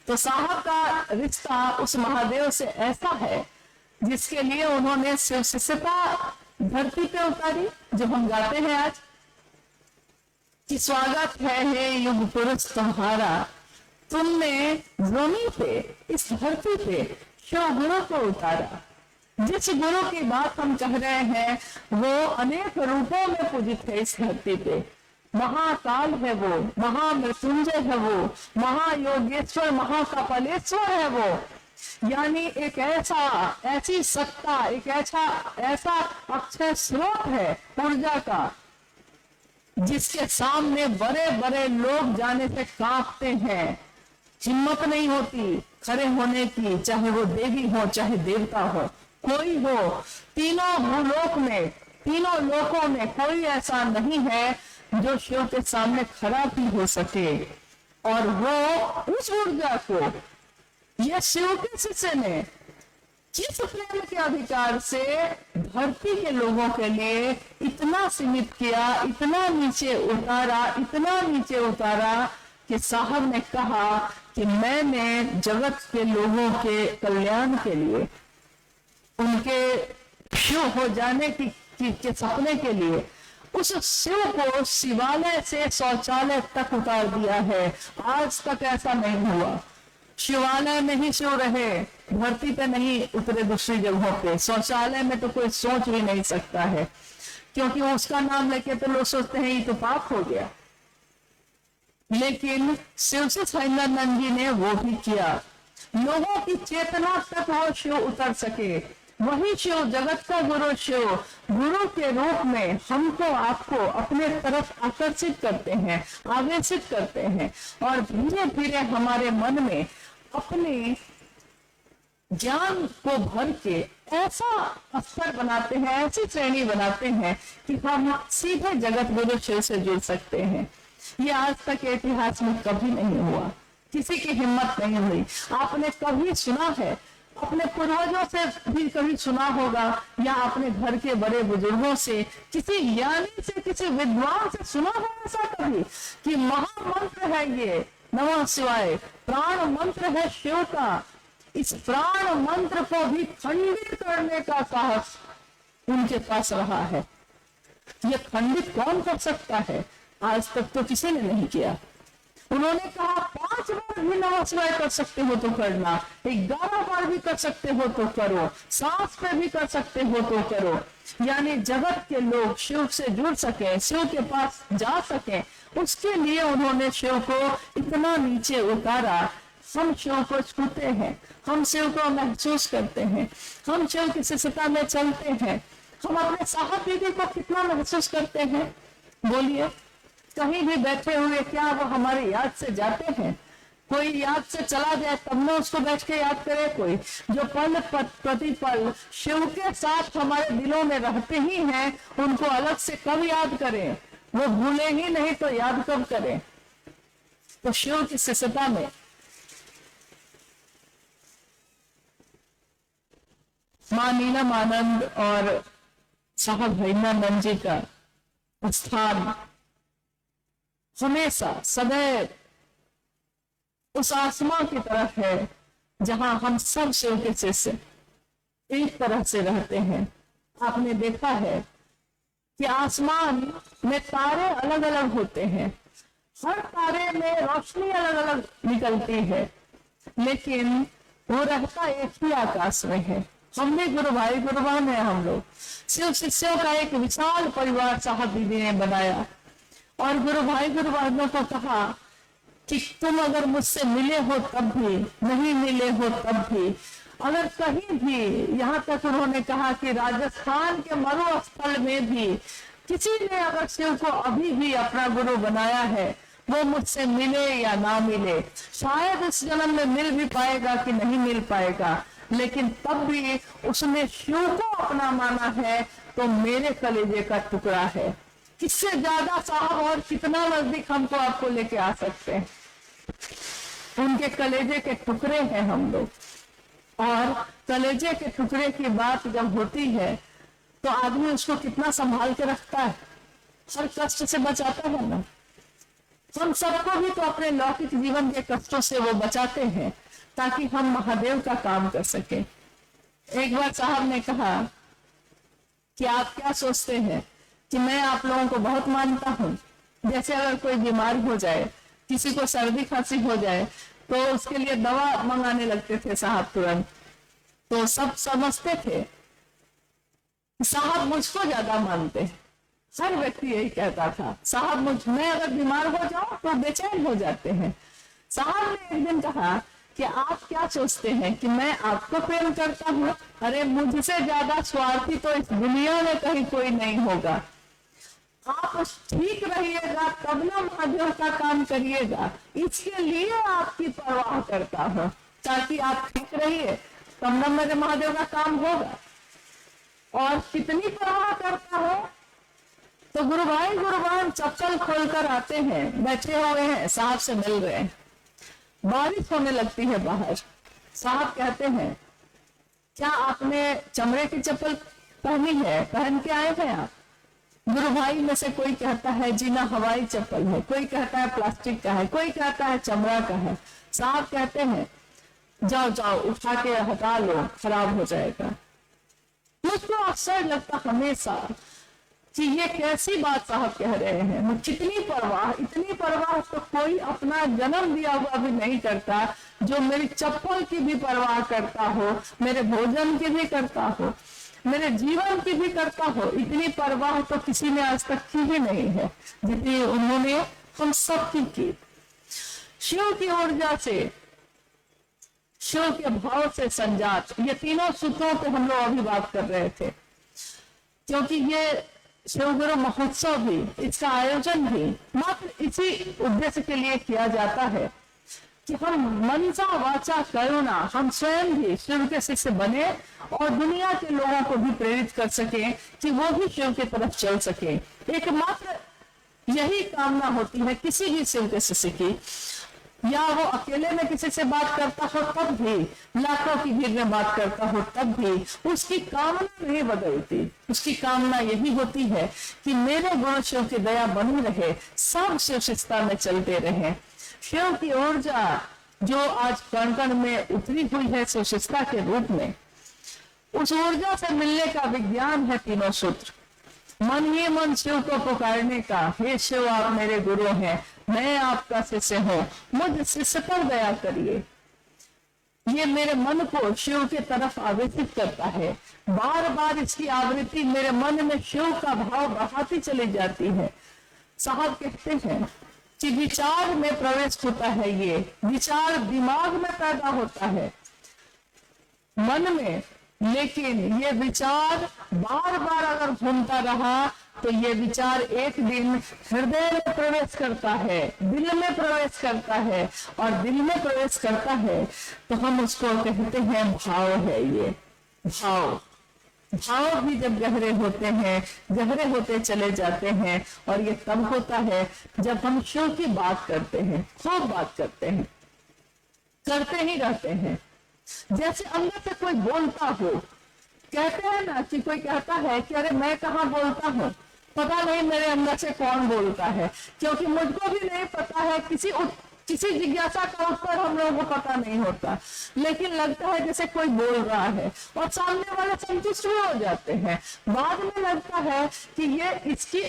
तो साहब का रिश्ता उस महादेव से ऐसा है जिसके लिए उन्होंने शिव शिष्यता धरती पे उतारी, जो हम गाते हैं आज कि स्वागत है हे युग पुरुष तुम्हारा, तुमने जमीन पे, इस धरती पे शिव गुरु को उतारा। जिस गुरु की बात हम कह रहे हैं वो अनेक रूपों में पूजित है इस धरती पे। महाकाल है वो, महामृत्युंजय है वो, महायोगेश्वर, महाकपालेश्वर है वो। यानी एक ऐसी सत्ता, एक ऐसा अक्षय स्रोत है ऊर्जा का, जिसके सामने बड़े बड़े लोग जाने से कांपते हैं, हिम्मत नहीं होती खड़े होने की, चाहे वो देवी हो चाहे देवता हो, कोई हो। तीनों भूलोक में, तीनों लोकों में कोई ऐसा नहीं है जो शिव के सामने खड़ा भी हो सके। और वो उस ऊर्जा को यह शिव के शिष्य ने किस प्रेम के अधिकार से धरती के लोगों के लिए इतना सीमित किया, इतना नीचे उतारा, इतना नीचे उतारा कि साहब ने कहा कि मैंने जगत के लोगों के कल्याण के लिए, उनके शिव हो जाने के सपने के लिए उस शिव को शिवालय से शौचालय तक उतार दिया है। आज तक ऐसा नहीं हुआ, शिवालय में ही शिव रहे, धरती पे नहीं उतरे दूसरी जगहों पे। शौचालय में तो कोई सोच भी नहीं सकता है, क्योंकि उसका नाम लेके तो लोग सोचते हैं ये तो पाप हो गया। लेकिन शिव से हरिंद्रानंद जी ने वो भी किया, लोगों की चेतना तक वो शिव उतर सके। वही शिव, जगत का गुरु शिव, गुरु के रूप में हमको आपको अपने तरफ आकर्षित करते हैं, आवेशित करते हैं, और धीरे धीरे हमारे मन में अपने ज्ञान को भर के ऐसा स्तर बनाते हैं, ऐसी श्रेणी बनाते हैं कि हम सीधे जगत गुरु शिव से जुड़ सकते हैं। ये आज तक के इतिहास में कभी नहीं हुआ, किसी की हिम्मत नहीं हुई। आपने कभी सुना है, अपने पूर्वजों से भी कभी सुना होगा, या अपने घर के बड़े बुजुर्गों से, किसी ज्ञानी से, किसी विद्वान से सुना है ऐसा कभी कि महामंत्र है ये नमः शिवाय, प्राण मंत्र है शिव का, इस प्राण मंत्र को भी खंडित करने का साहस उनके पास रहा है। ये खंडित कौन कर सकता है? आज तक तो किसी ने नहीं किया। उन्होंने कहा 5 बार भी नमस्कार कर सकते हो तो करना, 11 बार भी कर सकते हो तो करो, सांस पे भी कर सकते हो तो करो। यानी जगत के लोग शिव से जुड़ सके, शिव के पास जा सके, उसके लिए उन्होंने शिव को इतना नीचे उतारा। हम शिव को छूते हैं, हम शिव को महसूस करते हैं, हम शिव की शिष्यता में चलते हैं। हम अपने साहब दीदी को कितना महसूस करते हैं? बोलिए, कहीं भी बैठे हुए क्या वो हमारी याद से जाते हैं? कोई याद से चला जाए तब ना उसको बैठ के याद करे। कोई जो पल प्रतिपल शिव के साथ हमारे दिलों में रहते ही हैं, उनको अलग से कब याद करें? वो भूले ही नहीं तो याद कब करें? तो शिव की शिष्यता में मां नीलम आनंद और साहब हरिनानंद जी का स्थान हमेशा सदैव उस आसमां की तरफ है जहां हम सब शिव के शिष्य एक तरह से रहते हैं। आपने देखा है कि आसमान में तारे अलग अलग होते हैं, हर तारे में रोशनी अलग अलग निकलती है, लेकिन वो रहता एक ही आकाश में है। हम भी गुरु भाई गुरु बहन है। हम लोग शिव शिष्यों का एक विशाल परिवार साहब दीदी ने बनाया और गुरु भाई गुरु बहनों को कहा कि तुम अगर मुझसे मिले हो तब भी, नहीं मिले हो तब भी, अगर कहीं भी, यहाँ तक उन्होंने कहा कि राजस्थान के मरुस्थल में भी किसी ने अगर शिव को अभी भी अपना गुरु बनाया है, वो मुझसे मिले या ना मिले, शायद इस जन्म में मिल भी पाएगा कि नहीं मिल पाएगा, लेकिन तब भी उसने शिव को अपना माना है तो मेरे कलेजे का टुकड़ा है। किससे ज्यादा साहब और कितना नजदीक हमको आपको लेके आ सकते हैं? उनके कलेजे के टुकड़े हैं हम लोग। और कलेजे के टुकड़े की बात जब होती है तो आदमी उसको कितना संभाल के रखता है, हर कष्ट से बचाता है ना। हम सबको भी तो अपने लौकिक जीवन के कष्टों से वो बचाते हैं ताकि हम महादेव का काम कर सके। एक बार साहब ने कहा कि आप क्या सोचते हैं कि मैं आप लोगों को बहुत मानता हूँ। जैसे अगर कोई बीमार हो जाए, किसी को सर्दी खांसी हो जाए तो उसके लिए दवा मंगाने लगते थे साहब तुरंत। तो सब समझते थे साहब मुझको ज्यादा मानते हैं। हर व्यक्ति यही कहता था, साहब मैं अगर बीमार हो जाऊं तो बेचैन हो जाते हैं। साहब ने एक दिन कहा कि आप क्या सोचते हैं कि मैं आपको प्रेम करता हूँ? अरे मुझसे ज्यादा स्वार्थी तो इस दुनिया में कहीं कोई नहीं होगा। आप ठीक रहिएगा तब ना महादेव का काम करिएगा, इसके लिए आपकी परवाह करता हूँ, ताकि आप ठीक रहिए तब ना मेरे महादेव का काम होगा। और कितनी परवाह करता हो तो गुरु भाई गुरु बहन चप्पल खोलकर आते हैं, बैठे हुए हैं, साहब से मिल रहे हैं, बारिश होने लगती है बाहर। साहब कहते हैं क्या आपने चमड़े की चप्पल पहनी है, पहन के आए हैं आप? गुरु भाई में से कोई कहता है जी ना हवाई चप्पल है, कोई कहता है प्लास्टिक का है, कोई कहता है चमड़ा का है। साहब कहते हैं जाओ जाओ उठा के हटा लो, खराब हो जाएगा। मुझको अक्सर लगता हमेशा कि ये कैसी बात साहब कह रहे हैं। कितनी परवाह, इतनी परवाह तो कोई अपना जन्म दिया हुआ भी नहीं करता, जो मेरी चप्पल की भी परवाह करता हो, मेरे भोजन की भी करता हो, मेरे जीवन की भी करता हो। इतनी परवाह तो किसी ने आज तक की ही नहीं है जितनी उन्होंने हम सब की। शिव की ऊर्जा से, शिव के भाव से संजात, ये तीनों सूत्रों पे हम लोग अभी बात कर रहे थे, क्योंकि ये शिव गुरु महोत्सव भी, इसका आयोजन भी मात्र इसी उद्देश्य के लिए किया जाता है कि हम मनसा वाचा करुणा, हम स्वयं भी शिव के शिष्य बने और दुनिया के लोगों को भी प्रेरित कर सके कि वो भी शिव की तरफ चल सके। एकमात्र यही कामना होती है किसी भी शिव के शिष्य की, या वो अकेले में किसी से बात करता हो तब भी, लाखों की भीड़ में बात करता हो तब भी, उसकी कामना नहीं बदलती। उसकी कामना यही होती है कि मेरे गुरु शिव की दया बनी रहे, सब शिव शिष्टता में चलते रहे। शिव की ऊर्जा जो आज कण कण में उतरी हुई है सुशिष्टा के रूप में, उस ऊर्जा से मिलने का विज्ञान है तीनों सूत्र। मन ही मन शिव को पुकारने का, हे शिव आप मेरे गुरु हैं, मैं आपका शिष्य हूँ, मुझ शिष्य पर दया करिए। ये मेरे मन को शिव के तरफ आवेशित करता है। बार बार इसकी आवृत्ति मेरे मन में शिव का भाव बढ़ाती चली जाती है। साहब कहते हैं कि विचार में प्रवेश होता है, ये विचार दिमाग में पैदा होता है मन में, लेकिन ये विचार बार बार अगर घूमता रहा तो ये विचार एक दिन हृदय में प्रवेश करता है, दिल में प्रवेश करता है, और दिल में प्रवेश करता है तो हम उसको कहते हैं भाव है। ये भाव भी जब गहरे होते हैं, गहरे होते चले जाते हैं, और ये तब होता है जब हम शिव की बात करते हैं, खूब बात करते हैं, करते ही रहते हैं। जैसे अंदर से कोई बोलता हो, कहते हैं ना कि कोई कहता है कि अरे मैं कहाँ बोलता हूँ, पता नहीं मेरे अंदर से कौन बोलता है, क्योंकि मुझको भी नहीं पता है, किसी जिज्ञासा का उत्तर हम लोगों को पता नहीं होता, लेकिन लगता है जैसे कोई बोल रहा है, और सामने वाले संतुष्ट भी हो जाते हैं। बाद में लगता है कि ये इसकी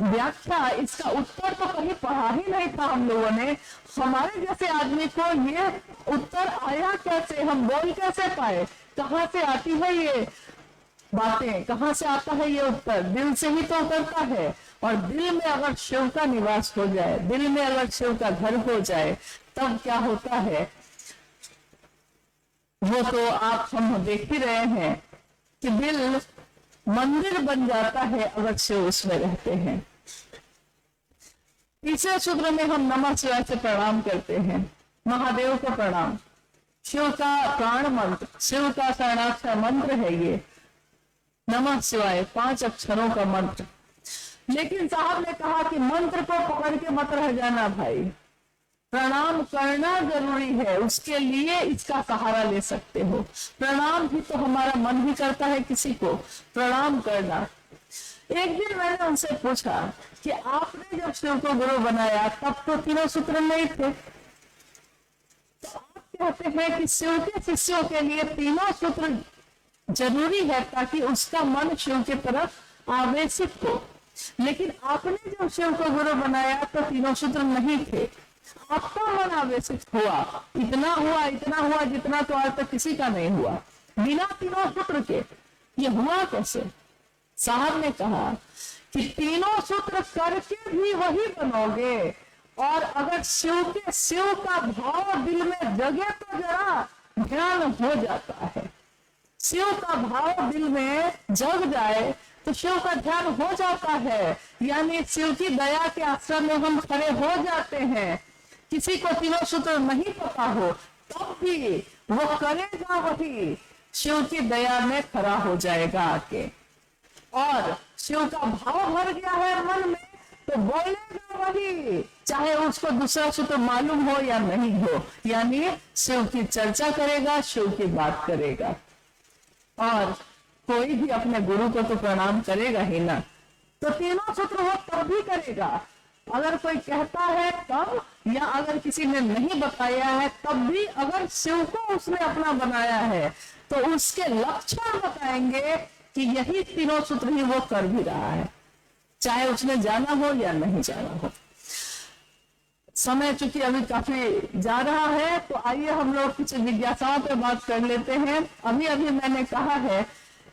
व्याख्या, इसका उत्तर तो कहीं पढ़ा ही नहीं था हम लोगों ने, हमारे जैसे आदमी को ये उत्तर आया कैसे, हम बोल कैसे पाए, कहाँ से आती है ये बातें, कहाँ से आता है ये उत्तर, दिल से ही तो उतरता है। और दिल में अगर शिव का निवास हो जाए, दिल में अगर शिव का घर हो जाए, तब क्या होता है वो तो आप हम देख ही रहे हैं कि दिल मंदिर बन जाता है अगर शिव उसमें रहते हैं। तीसरे सूत्र में हम नमः शिवाय से प्रणाम करते हैं, महादेव को प्रणाम, शिव का प्राण मंत्र, शिव का शरणाक्षर मंत्र है ये नमः शिवाय, 5 अक्षरों का मंत्र। लेकिन साहब ने कहा कि मंत्र को पकड़ के मत रह जाना भाई, प्रणाम करना जरूरी है, उसके लिए इसका सहारा ले सकते हो। प्रणाम भी तो हमारा मन ही करता है किसी को प्रणाम करना। एक दिन मैंने उनसे पूछा कि आपने जब शिव को गुरु बनाया तब तो तीनों सूत्र नहीं थे, तो आप कहते हैं कि शिव के शिष्यों के लिए तीनों सूत्र जरूरी है ताकि उसका मन शिव की तरफ आवेशित हो, लेकिन आपने जब शिव को गुरु बनाया तो तीनों सूत्र नहीं थे, आपका मन आवेशित हुआ, इतना हुआ जितना तो आज तक किसी का नहीं हुआ बिना तीनों सूत्र के। ये हुआ कैसे? साहब ने कहा कि तीनों सूत्र करके भी वही बनोगे, और अगर शिव का भाव दिल में जगे तो जरा ध्यान हो जाता है। शिव का भाव दिल में जग जाए तो शिव का ध्यान हो जाता है, यानी शिव की दया के आश्रम में हम खड़े हो जाते हैं। किसी को तीनों सूत्र नहीं पता हो तब भी वो करेगा वही, शिव की दया में खड़ा हो जाएगा आके, और शिव का भाव भर गया है मन में तो बोलेगा वही, चाहे उसको दूसरा सूत्र मालूम हो या नहीं हो, यानी शिव की चर्चा करेगा, शिव की बात करेगा। और कोई भी अपने गुरु को तो प्रणाम करेगा ही ना, तो तीनों सूत्र हो तब भी करेगा। अगर कोई कहता है तब, या अगर किसी ने नहीं बताया है तब भी, अगर शिव को उसने अपना बनाया है तो उसके लक्षण बताएंगे कि यही तीनों सूत्र ही वो कर भी रहा है, चाहे उसने जाना हो या नहीं जाना हो। समय चूंकि अभी काफी जा रहा है तो आइए हम लोग कुछ जिज्ञासाओं पे बात कर लेते हैं। अभी मैंने कहा है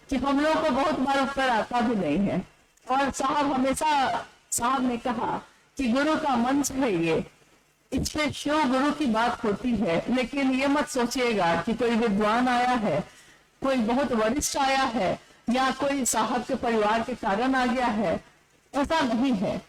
कि हम लोग को बहुत बार उत्तर आता भी नहीं है, और साहब ने कहा कि गुरु का मंच है ये, इस पे शिव गुरु की बात होती है, लेकिन ये मत सोचिएगा कि कोई विद्वान आया है, कोई बहुत वरिष्ठ आया है, या कोई साहब के परिवार के कारण आ गया है, ऐसा नहीं है।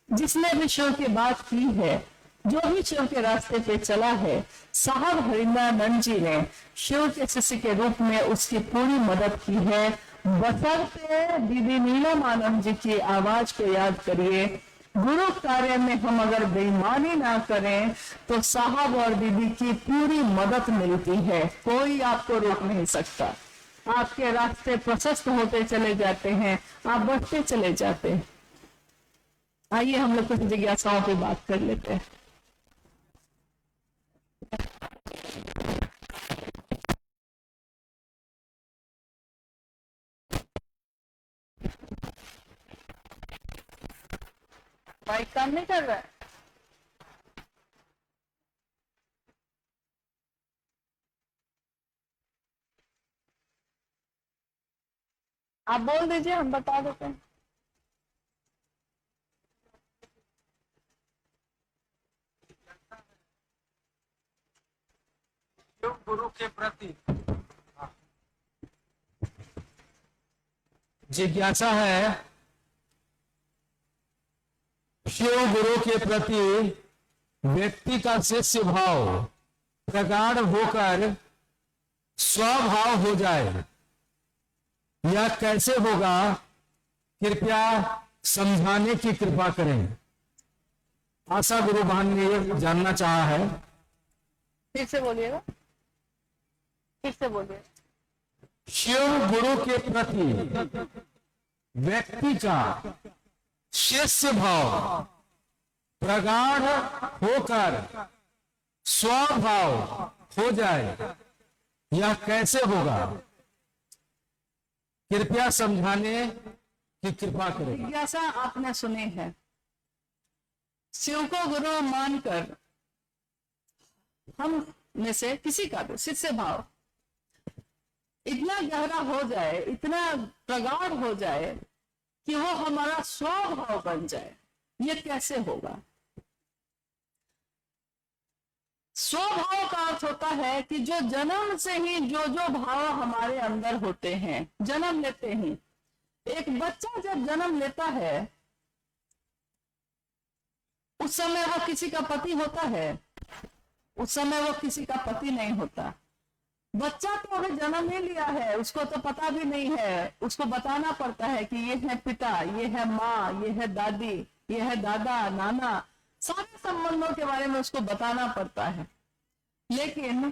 जिसने भी शिव की बात की है, जो भी शिव के रास्ते पे चला है, साहब हरिंद्रानंद जी ने शिव के शिष्य के रूप में उसकी पूरी मदद की है। बशर्ते दीदी नीलम आनंद जी की आवाज को याद करिए। गुरु कार्य में हम अगर बेईमानी ना करें तो साहब और दीदी की पूरी मदद मिलती है, कोई आपको रोक नहीं सकता। आपके रास्ते प्रशस्त होते चले जाते हैं, आप बढ़ते चले जाते हैं। आइए हम लोग कुछ जिज्ञासाओं पे बात कर लेते हैं। माइक काम नहीं कर रहा है? आप बोल दीजिए, हम बता देते हैं। शिव गुरु के प्रति जिज्ञासा है शिव गुरु के प्रति व्यक्ति का शिष्य भाव प्रगाढ़ होकर स्वभाव हो जाए, यह कैसे होगा? कृपया समझाने की कृपा करें। आशा गुरु बहन ने यह जानना चाहा है। फिर से बोलिएगा, फिर से बोलिए। शिव गुरु के प्रति व्यक्ति का शिष्य भाव प्रगाढ़ होकर स्वभाव हो जाए, यह कैसे होगा? कृपया समझाने की कृपा करें। जिज्ञासा आपने सुनी है। शिव को गुरु मानकर हम में से किसी का भी शिष्य भाव इतना गहरा हो जाए, इतना प्रगाढ़ हो जाए कि वो हमारा स्वभाव बन जाए, ये कैसे होगा? स्वभाव का अर्थ होता है कि जो जन्म से ही जो भाव हमारे अंदर होते हैं, जन्म लेते ही। एक बच्चा जब जन्म लेता है उस समय वो किसी का पति होता है, उस समय वो किसी का पति नहीं होता। बच्चा तो अभी जन्म ही लिया है, उसको तो पता भी नहीं है, उसको बताना पड़ता है कि ये है पिता, ये है माँ, ये है दादी, ये है दादा, नाना, सारे संबंधों के बारे में उसको बताना पड़ता है। लेकिन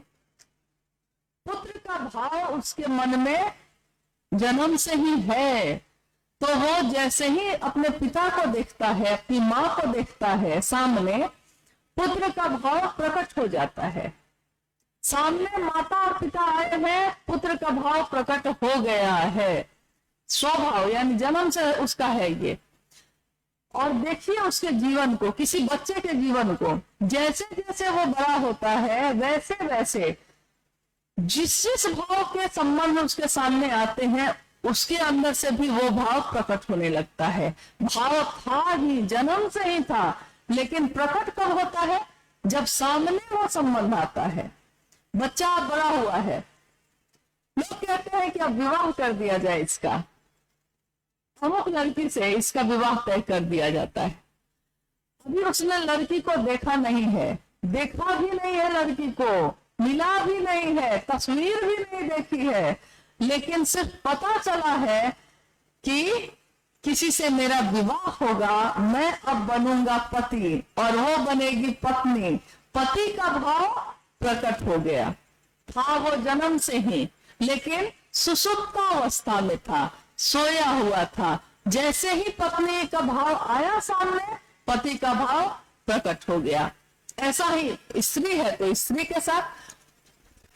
पुत्र का भाव उसके मन में जन्म से ही है, तो वो जैसे ही अपने पिता को देखता है, अपनी माँ को देखता है सामने, पुत्र का भाव प्रकट हो जाता है। सामने माता और पिता आए हैं, पुत्र का भाव प्रकट हो गया है। स्वभाव यानी जन्म से उसका है ये। और देखिए उसके जीवन को, किसी बच्चे के जीवन को, जैसे जैसे वो बड़ा होता है वैसे वैसे जिस जिस भाव के संबंध उसके सामने आते हैं उसके अंदर से भी वो भाव प्रकट होने लगता है। भाव था ही, जन्म से ही था, लेकिन प्रकट कब होता है? जब सामने वो संबंध आता है। बच्चा बड़ा हुआ है, लोग कहते हैं कि अब विवाह कर दिया जाए इसका, अमुक लड़की से इसका विवाह तय कर दिया जाता है। अभी उसने लड़की को देखा नहीं है, देखा भी नहीं है, लड़की को मिला भी नहीं है, तस्वीर भी नहीं देखी है, लेकिन सिर्फ पता चला है कि किसी से मेरा विवाह होगा, मैं अब बनूंगा पति और वो बनेगी पत्नी। पति का भाव प्रकट हो गया। था वो जन्म से ही, लेकिन सुसुप्तावस्था में था, सोया हुआ था। जैसे ही पत्नी का भाव आया सामने, पति का भाव प्रकट हो गया। ऐसा ही स्त्री है तो स्त्री के साथ,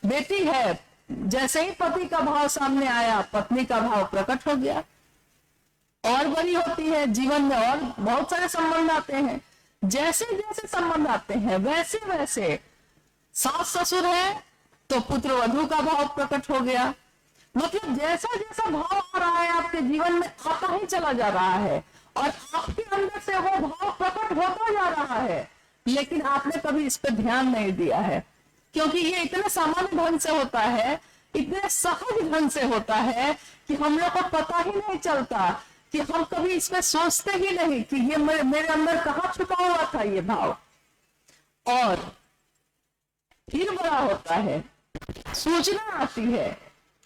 बेटी है, जैसे ही पति का भाव सामने आया, पत्नी का भाव प्रकट हो गया। और बड़ी होती है जीवन में, और बहुत सारे संबंध आते हैं। जैसे जैसे संबंध आते हैं वैसे वैसे सास ससुर है तो पुत्र वधू का भाव प्रकट हो गया। मतलब जैसा जैसा भाव आ रहा है आपके जीवन में, आता ही चला जा रहा है और आपके अंदर से वो भाव प्रकट होता जा रहा है, लेकिन आपने कभी इस पर ध्यान नहीं दिया है, क्योंकि ये इतने सामान्य ढंग से होता है, इतने सहज ढंग से होता है कि हम लोग को पता ही नहीं चलता, कि हम कभी इसमें सोचते ही नहीं कि ये मेरे अंदर कहाँ छुपा हुआ था ये भाव। और फिर बड़ा होता है, सूचना आती है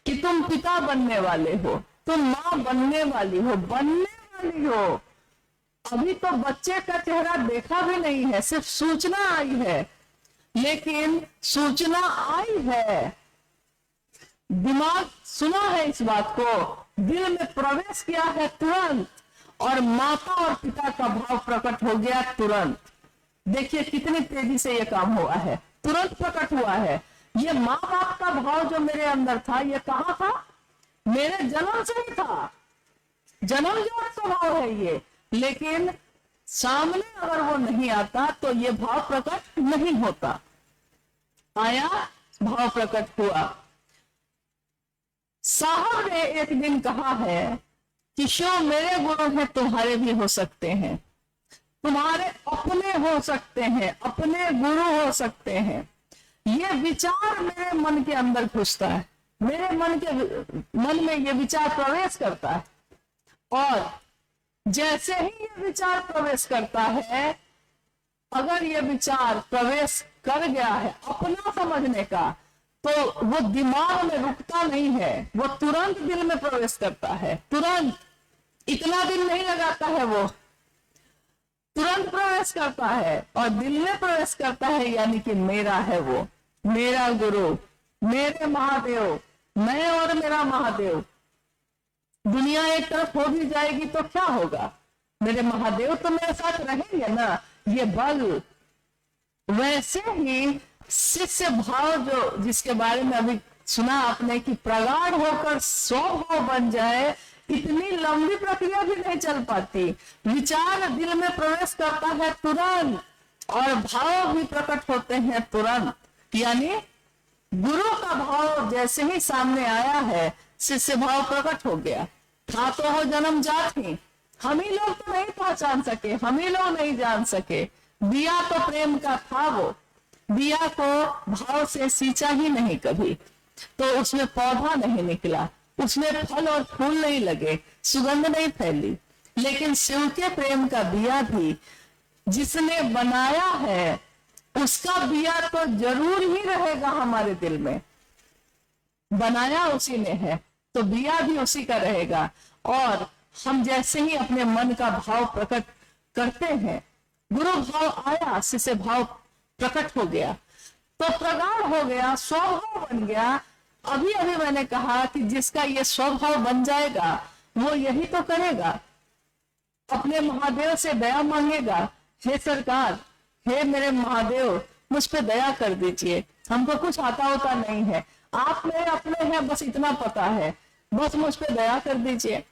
कि तुम पिता बनने वाले हो, तुम माँ बनने वाली हो, अभी तो बच्चे का चेहरा देखा भी नहीं है, सिर्फ सूचना आई है। लेकिन सूचना आई है, दिमाग सुना है इस बात को, दिल में प्रवेश किया है तुरंत, और माता और पिता का भाव प्रकट हो गया तुरंत। देखिए कितनी तेजी से ये काम हुआ है, तुरंत प्रकट हुआ है। ये माँ बाप का भाव जो मेरे अंदर था, ये कहाँ था? मेरे जन्म से ही था, जन्म जो स्वभाव है ये, लेकिन सामने अगर वो नहीं आता तो ये भाव प्रकट नहीं होता। आया, भाव प्रकट हुआ। साहब ने एक दिन कहा है कि शो मेरे गुरु हैं, तुम्हारे भी हो सकते हैं, तुम्हारे अपने हो सकते हैं, अपने गुरु हो सकते हैं। ये विचार मेरे मन के अंदर घुसता है, मेरे मन में ये विचार प्रवेश करता है, और जैसे ही ये विचार प्रवेश करता है, अगर ये विचार प्रवेश कर गया है अपना समझने का, तो वो दिमाग में रुकता नहीं है, वो तुरंत दिल में प्रवेश करता है, तुरंत, इतना दिन नहीं लगाता है, वो तुरंत प्रवेश करता है और दिल में प्रवेश करता है। यानी कि मेरा है वो, मेरा गुरु, मेरे महादेव, मैं और मेरा महादेव। दुनिया एक तरफ हो भी जाएगी तो क्या होगा, मेरे महादेव तो मेरे साथ रहेंगे ना, ये बल। वैसे ही शिष्य भाव, जो जिसके बारे में अभी सुना आपने कि प्रगाढ़ होकर स्वभाव बन जाए, इतनी लंबी प्रक्रिया भी नहीं चल पाती। विचार दिल में प्रवेश करता है तुरंत, और भाव भी प्रकट होते हैं तुरंत। यानी गुरु का भाव जैसे ही सामने आया है, शिष्य भाव प्रकट हो गया। था तो हो जन्म जात ही, हम ही लोग तो नहीं पहचान सके, हम ही लोग नहीं जान सके। दिया तो प्रेम का था वो, दिया को भाव से सींचा ही नहीं कभी, तो उसमें पौधा नहीं निकला, उसमें फल और फूल नहीं लगे, सुगंध नहीं फैली। लेकिन शिव के प्रेम का दिया भी जिसने बनाया है, उसका दिया तो जरूर ही रहेगा हमारे दिल में। बनाया उसी ने है तो दिया भी उसी का रहेगा। और हम जैसे ही अपने मन का भाव प्रकट करते हैं, गुरु भाव आया, शिष्य भाव प्रकट हो गया, तो प्रगाढ़ हो गया, स्वभाव बन गया। अभी अभी मैंने कहा कि जिसका ये स्वभाव बन जाएगा, वो यही तो करेगा, अपने महादेव से दया मांगेगा, हे सरकार, हे मेरे महादेव, मुझ पे दया कर दीजिए, हमको कुछ आता होता नहीं है, आप मेरे अपने हैं, बस इतना पता है, बस मुझ पे दया कर दीजिए।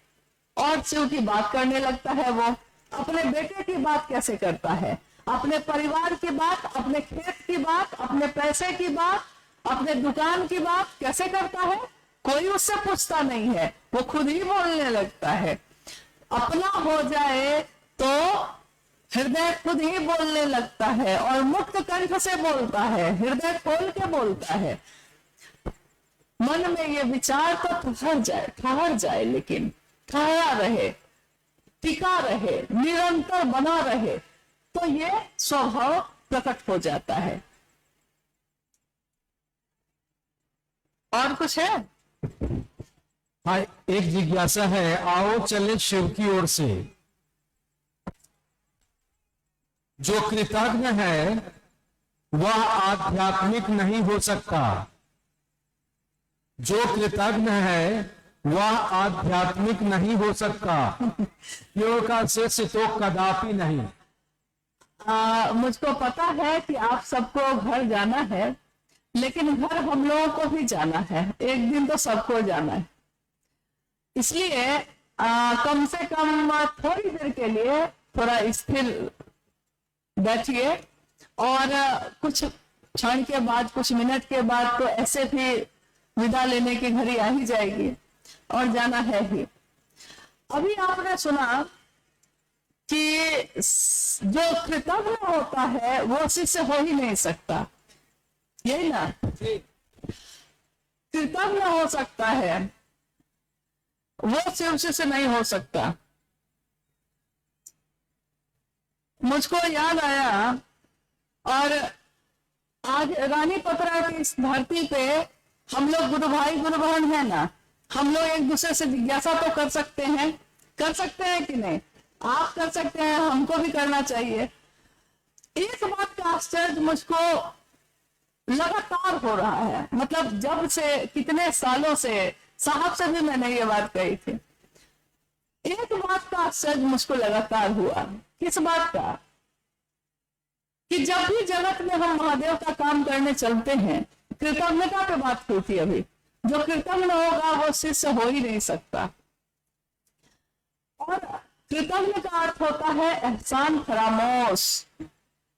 और शिव की बात करने लगता है वो। अपने बेटे की बात कैसे करता है, अपने परिवार की बात, अपने खेत की बात, अपने पैसे की बात, अपने दुकान की बात कैसे करता है, कोई उससे पूछता नहीं है, वो खुद ही बोलने लगता है। अपना हो जाए तो हृदय खुद ही बोलने लगता है, और मुक्त कंठ से बोलता है, हृदय खोल के बोलता है। मन में ये विचार तो ठहर जाए, लेकिन ठहरा रहे, टिका रहे, निरंतर बना रहे, तो ये स्वभाव प्रकट हो जाता है। और कुछ है? हाँ, एक जिज्ञासा है, आओ चले शिव की ओर से। जो कृतज्ञ है वह आध्यात्मिक नहीं हो सकता, जो कृतज्ञ है वह आध्यात्मिक नहीं हो सकता, योग का शिष्य तो कदापि नहीं। मुझको पता है कि आप सबको घर जाना है, लेकिन घर हम लोगों को भी जाना है, एक दिन तो सबको जाना है। इसलिए कम से कम थोड़ी देर के लिए थोड़ा स्थिर बैठिए, और कुछ क्षण के बाद, कुछ मिनट के बाद तो ऐसे भी विदा लेने की घड़ी आ ही जाएगी, और जाना है ही। अभी आपने सुना कि जो कृतज्ञ होता है वो शिष्य हो ही नहीं सकता, यही ना? कृतज्ञ हो सकता है, वो शिव शिष्य नहीं हो सकता। मुझको याद आया, और आज रानी पत्रा की इस धरती पे हम लोग गुरु भाई गुरु बहन है ना, हम लोग एक दूसरे से जिज्ञासा तो कर सकते हैं कि नहीं? आप कर सकते हैं, हमको भी करना चाहिए। एक बात का आश्चर्य मुझको लगातार हो रहा है, मतलब जब से, कितने सालों से, साहब से भी मैंने ये बात कही थी। एक बात का आश्चर्य मुझको लगातार हुआ। किस बात का? कि जब भी जगत में हम महादेव का काम करने चलते हैं, कृतज्ञता पे बात हुई थी अभी, जो कृतज्ञ होगा वो शिष्य हो ही नहीं सकता। और कृतज्ञ का अर्थ होता है एहसान फरामोश,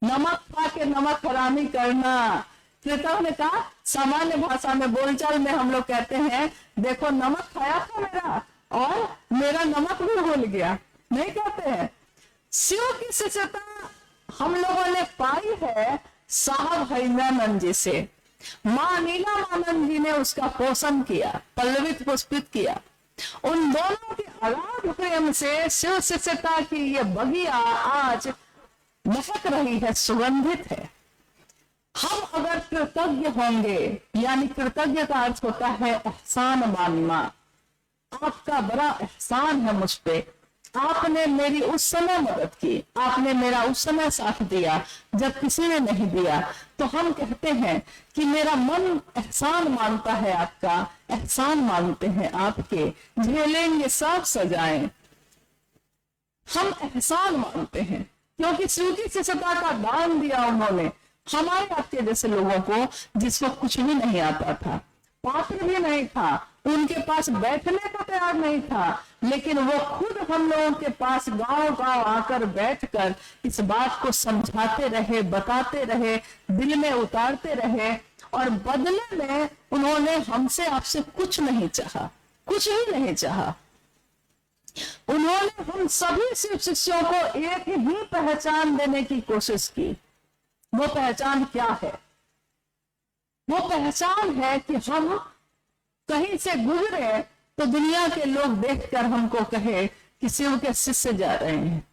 नमक खा के नमक हरामी करना। कृतज्ञ ने कहा, सामान्य भाषा में बोलचाल में हम लोग कहते हैं, देखो नमक खाया था मेरा और मेरा नमक भी भूल गया, नहीं कहते हैं। शिव की शिष्यता हम लोगों ने पाई है साहब हरिंद्रानंद जी से। मां नीलमानंद जी ने उसका पोषण किया, पल्लवित पुष्पित किया। उन दोनों के अगाध प्रेम से शिव शिष्यता की ये बगिया आज महक रही है, सुगंधित है। हम अगर कृतज्ञ होंगे, यानी कृतज्ञ का अर्थ होता है एहसान मानना। आपका बड़ा एहसान है मुझ पे, आपने मेरी उस समय मदद की, आपने मेरा उस समय साथ दिया जब किसी ने नहीं दिया। तो हम कहते हैं कि मेरा मन एहसान मानता है, आपका एहसान मानते हैं आपके, झेलेंगे सब सजाएं। हम एहसान मानते हैं क्योंकि शिव की शिष्यता का दान दिया उन्होंने हमारे आपके जैसे लोगों को, जिसको कुछ भी नहीं आता था, पात्र भी नहीं था, उनके पास बैठने को तैयार नहीं था, लेकिन वो खुद हम लोगों के पास गांव गांव आकर बैठकर इस बात को समझाते रहे, बताते रहे, दिल में उतारते रहे। और बदले में उन्होंने हमसे आपसे कुछ नहीं चाहा, कुछ भी नहीं चाहा। उन्होंने हम सभी शिव शिष्यों को एक ही पहचान देने की कोशिश की। वो पहचान क्या है? वो पहचान है कि हम कहीं से गुजरे तो दुनिया के लोग देखकर हमको कहे कि शिव के शिष्य जा रहे हैं,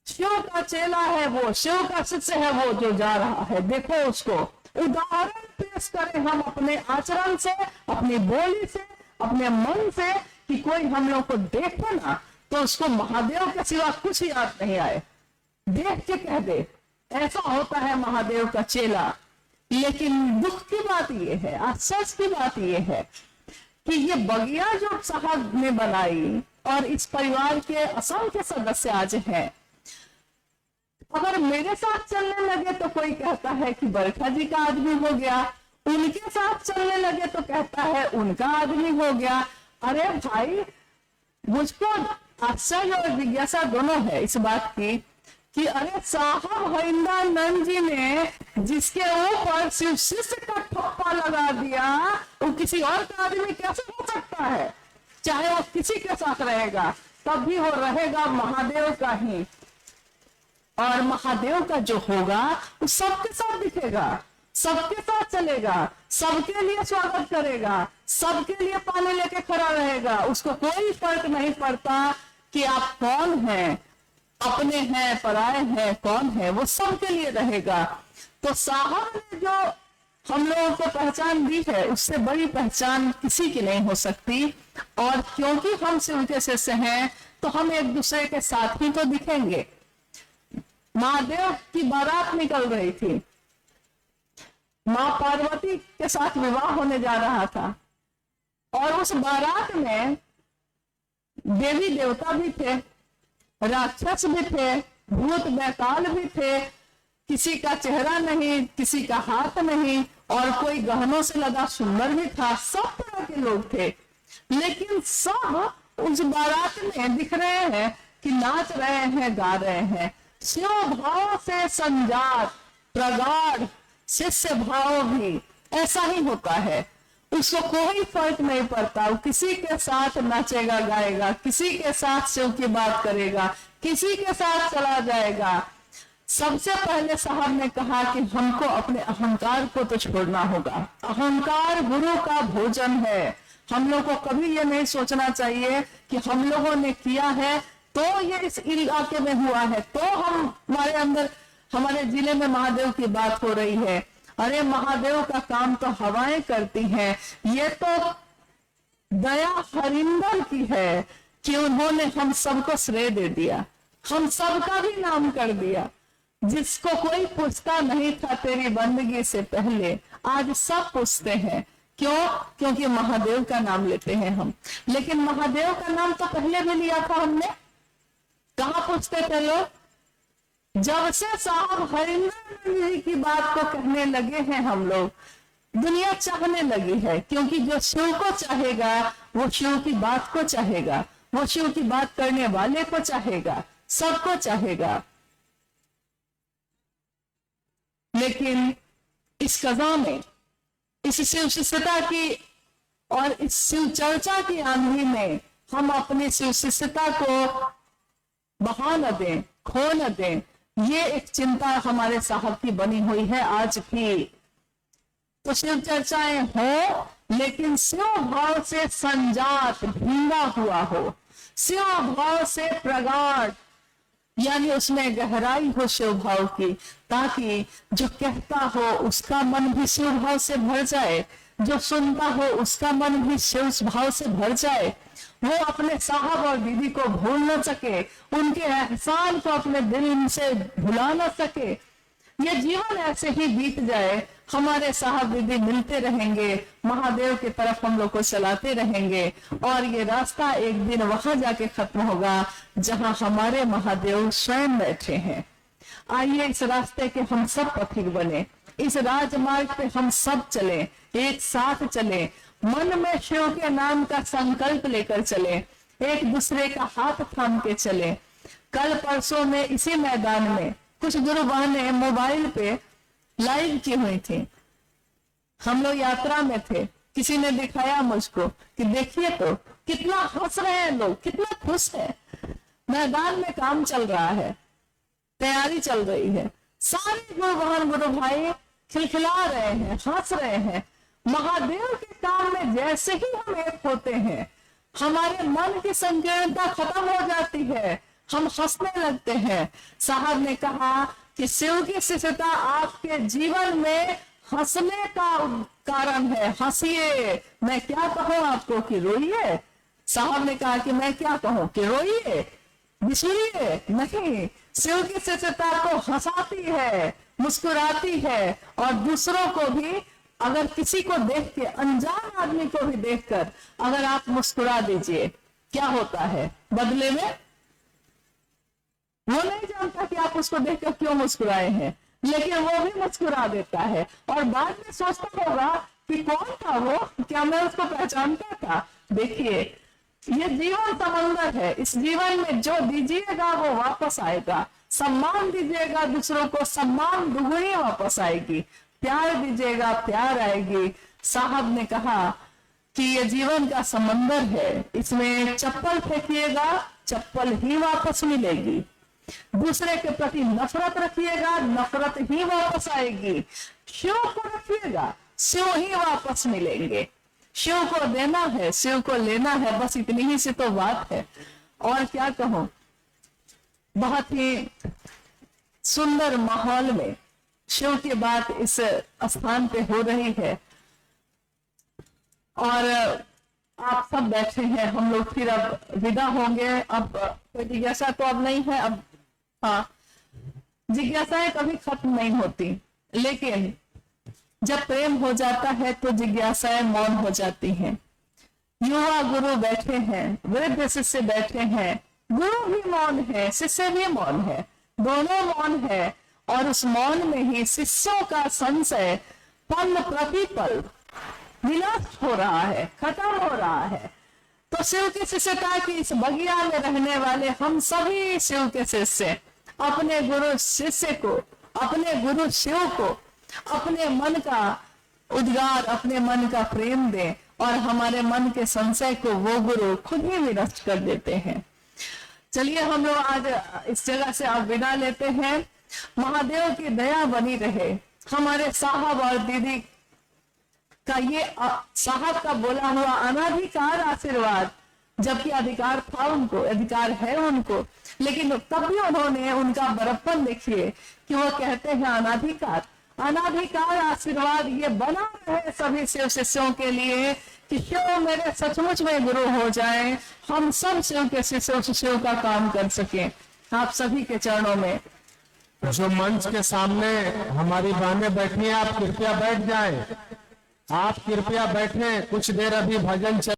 शिव का चेला है वो, शिव का शिष्य है वो जो जा रहा है, देखो उसको। उदाहरण पेश करें हम अपने आचरण से, अपनी बोली से, अपने मन से, कि कोई हम लोग को देखे ना तो उसको महादेव के सिवा कुछ याद नहीं आए, देख के कह दे। ऐसा होता है महादेव का चेला। लेकिन दुख की बात यह है, आश्चर्य की बात यह है कि ये बगिया जो साहब ने बनाई और इस परिवार के असंख्य सदस्य आज हैं, अगर मेरे साथ चलने लगे तो कोई कहता है कि बरखा जी का आदमी हो गया, उनके साथ चलने लगे तो कहता है उनका आदमी हो गया। अरे भाई, मुझको आश्चर्य और जिज्ञासा दोनों है इस बात की कि अरे साहब हरिंद्रानंद जी ने जिसके ऊपर शिव शिष्य का ठप्पा लगा दिया, वो किसी और का आदमी कैसे हो सकता है? चाहे वो किसी के साथ रहेगा तब भी वो रहेगा महादेव का ही, और महादेव का जो होगा वो सबके साथ दिखेगा, सबके साथ चलेगा, सबके लिए स्वागत करेगा, सबके लिए पानी लेके खड़ा रहेगा। उसको कोई फर्क नहीं पड़ता कि आप कौन हैं, अपने हैं, पराए हैं, कौन है, वो सबके लिए रहेगा। तो साहब ने जो हम लोगों को पहचान दी है, उससे बड़ी पहचान किसी की नहीं हो सकती। और क्योंकि हम शिव के शिष्य हैं तो हम एक दूसरे के साथ ही तो दिखेंगे। महादेव की बारात निकल रही थी, मां पार्वती के साथ विवाह होने जा रहा था, और उस बारात में देवी देवता भी थे, राक्षस भी थे, भूत बैताल भी थे, किसी का चेहरा नहीं, किसी का हाथ नहीं, और कोई गहनों से लगा सुंदर भी था, सब तरह के लोग थे। लेकिन सब उस बारात में दिख रहे हैं कि नाच रहे हैं, गा रहे हैं, शिव भाव से संजात प्रगाढ़ शिष्य भाव भी ऐसा ही होता है। उसको कोई फर्क नहीं पड़ता, वो किसी के साथ नाचेगा, गाएगा, किसी के साथ शिव की बात करेगा, किसी के साथ चला जाएगा। सबसे पहले साहब ने कहा कि हमको अपने अहंकार को तो छोड़ना होगा। अहंकार गुरु का भोजन है। हम लोग को कभी ये नहीं सोचना चाहिए कि हम लोगों ने किया है तो ये इस इलाके में हुआ है, तो हमारे अंदर, हमारे जिले में महादेव की बात हो रही है। अरे महादेव का काम तो हवाएं करती हैं। ये तो दया हरिंदर की है कि उन्होंने हम सबको श्रेय दे दिया, हम सबका भी नाम कर दिया। जिसको कोई पूछता नहीं था तेरी बंदगी से पहले, आज सब पूछते हैं। क्यों? क्योंकि महादेव का नाम लेते हैं हम। लेकिन महादेव का नाम तो पहले भी लिया था हमने। कहाँ पूछते थे लोग? जब से साहब हरिंद्र जी की बात को कहने लगे हैं हम लोग, दुनिया चाहने लगी है। क्योंकि जो शिव को चाहेगा वो शिव की बात को चाहेगा, वो शिव की बात करने वाले को चाहेगा। सबको चाहेगा, लेकिन इस कज़ा में, इस शिव शिष्यता की और इस शिव चर्चा की आंधी में हम अपनी शिव शिष्यता को बहा न दें, खो न दें, ये एक चिंता हमारे साहब की बनी हुई है आज भी। तो शिव चर्चाएं हो, लेकिन शिव भाव से संजात, भींगा हुआ हो, शिव भाव से प्रगाढ़, यानी उसमें गहराई हो शिव भाव की, ताकि जो कहता हो उसका मन भी शिव भाव से भर जाए, जो सुनता हो उसका मन भी शिव भाव से भर जाए, वो अपने साहब और दीदी को भूल न सके, उनके एहसान को अपने दिल से भुला न सके। ये जीवन ऐसे ही बीत जाए, हमारे साहब दीदी मिलते रहेंगे, महादेव की तरफ हम लोग को चलाते रहेंगे, और ये रास्ता एक दिन वहां जाके खत्म होगा जहां हमारे महादेव स्वयं बैठे हैं। आइए इस रास्ते के हम सब पथिक बने, इस राजमार्ग पे हम सब चले, एक साथ चले, मन में शिव के नाम का संकल्प लेकर चले, एक दूसरे का हाथ थाम के चले। कल परसों में इसी मैदान में कुछ गुरु बहनें मोबाइल पे लाइव की हुई थी, हम लोग यात्रा में थे, किसी ने दिखाया मुझको कि देखिए तो कितना हंस रहे हैं लोग, कितना खुश है, मैदान में काम चल रहा है, तैयारी चल रही है, सारे गुरु बहन गुरु भाई खिलखिला रहे हैं, हंस रहे हैं। महादेव के काम में जैसे ही हम एक होते हैं, हमारे मन की संकीर्णता खत्म हो जाती है, हम हंसने लगते हैं। साहब ने कहा कि शिव की शिष्यता आपके जीवन में हंसने का कारण है, हंसिए। मैं क्या कहूं आपको कि रोइए? साहब ने कहा कि मैं क्या कहूं कि रोइए, बिछड़िए नहीं। शिव की शिष्यता को हंसाती है, मुस्कुराती है, और दूसरों को भी, अगर किसी को देख के, अनजान आदमी को भी देखकर अगर आप मुस्कुरा दीजिए, क्या होता है बदले में? वो नहीं जानता कि आप उसको देखकर क्यों मुस्कुराए हैं, लेकिन वो भी मुस्कुरा देता है, और बाद में सोचता होगा कि कौन था वो, क्या मैं उसको पहचानता था। देखिए, ये जीवन समंदर है, इस जीवन में जो दीजिएगा वो वापस आएगा। सम्मान दीजिएगा दूसरों को, सम्मान दुगुनी वापस आएगी। प्यार दीजिएगा, प्यार आएगी। साहब ने कहा कि ये जीवन का समंदर है, इसमें चप्पल फेंकिएगा, चप्पल ही वापस मिलेगी। दूसरे के प्रति नफरत रखिएगा, नफरत ही वापस आएगी। शिव को रखिएगा, शिव ही वापस मिलेंगे। शिव को देना है, शिव को लेना है, बस इतनी ही से तो बात है। और क्या कहूं, बहुत ही सुंदर माहौल में शिव की बात इस स्थान पे हो रही है, और आप सब बैठे हैं, हम लोग फिर अब विदा होंगे। अब कोई जिज्ञासा तो अब नहीं है, अब हाँ, जिज्ञासाएं कभी खत्म नहीं होती, लेकिन जब प्रेम हो जाता है तो जिज्ञासाएं मौन हो जाती हैं। युवा गुरु बैठे हैं, वृद्ध शिष्य बैठे हैं, गुरु भी मौन है, शिष्य भी मौन है, दोनों मौन है, और उस मौन में ही शिष्यों का संशय पल प्रतिपल विनष्ट हो रहा है, खत्म हो रहा है। तो शिव की शिष्यता की इस बगिया में रहने वाले हम सभी शिव के शिष्य अपने गुरु शिष्य को, अपने गुरु शिव को अपने मन का उद्गार, अपने मन का प्रेम दें, और हमारे मन के संशय को वो गुरु खुद ही विनष्ट कर देते हैं। चलिए हम लोग आज इस जगह से अब विदा लेते हैं। महादेव की दया बनी रहे, हमारे साहब और दीदी का ये साहब का बोला हुआ अनाधिकार आशीर्वाद, जबकि अधिकार था उनको, अधिकार है उनको, लेकिन तब भी उन्होंने उनका बड़प्पन देखिए कि वो कहते हैं अनाधिकार। अनाधिकार आशीर्वाद ये बना रहे सभी शिव शिष्यों के लिए कि शिव मेरे सचमुच में गुरु हो जाए, हम सब शिव के शिष्यों का काम कर सके। आप सभी के चरणों में जो मंच के सामने हमारी बहनें बैठी हैं, आप कृपया बैठ जाएं, आप कृपया बैठें, कुछ देर अभी भजन चल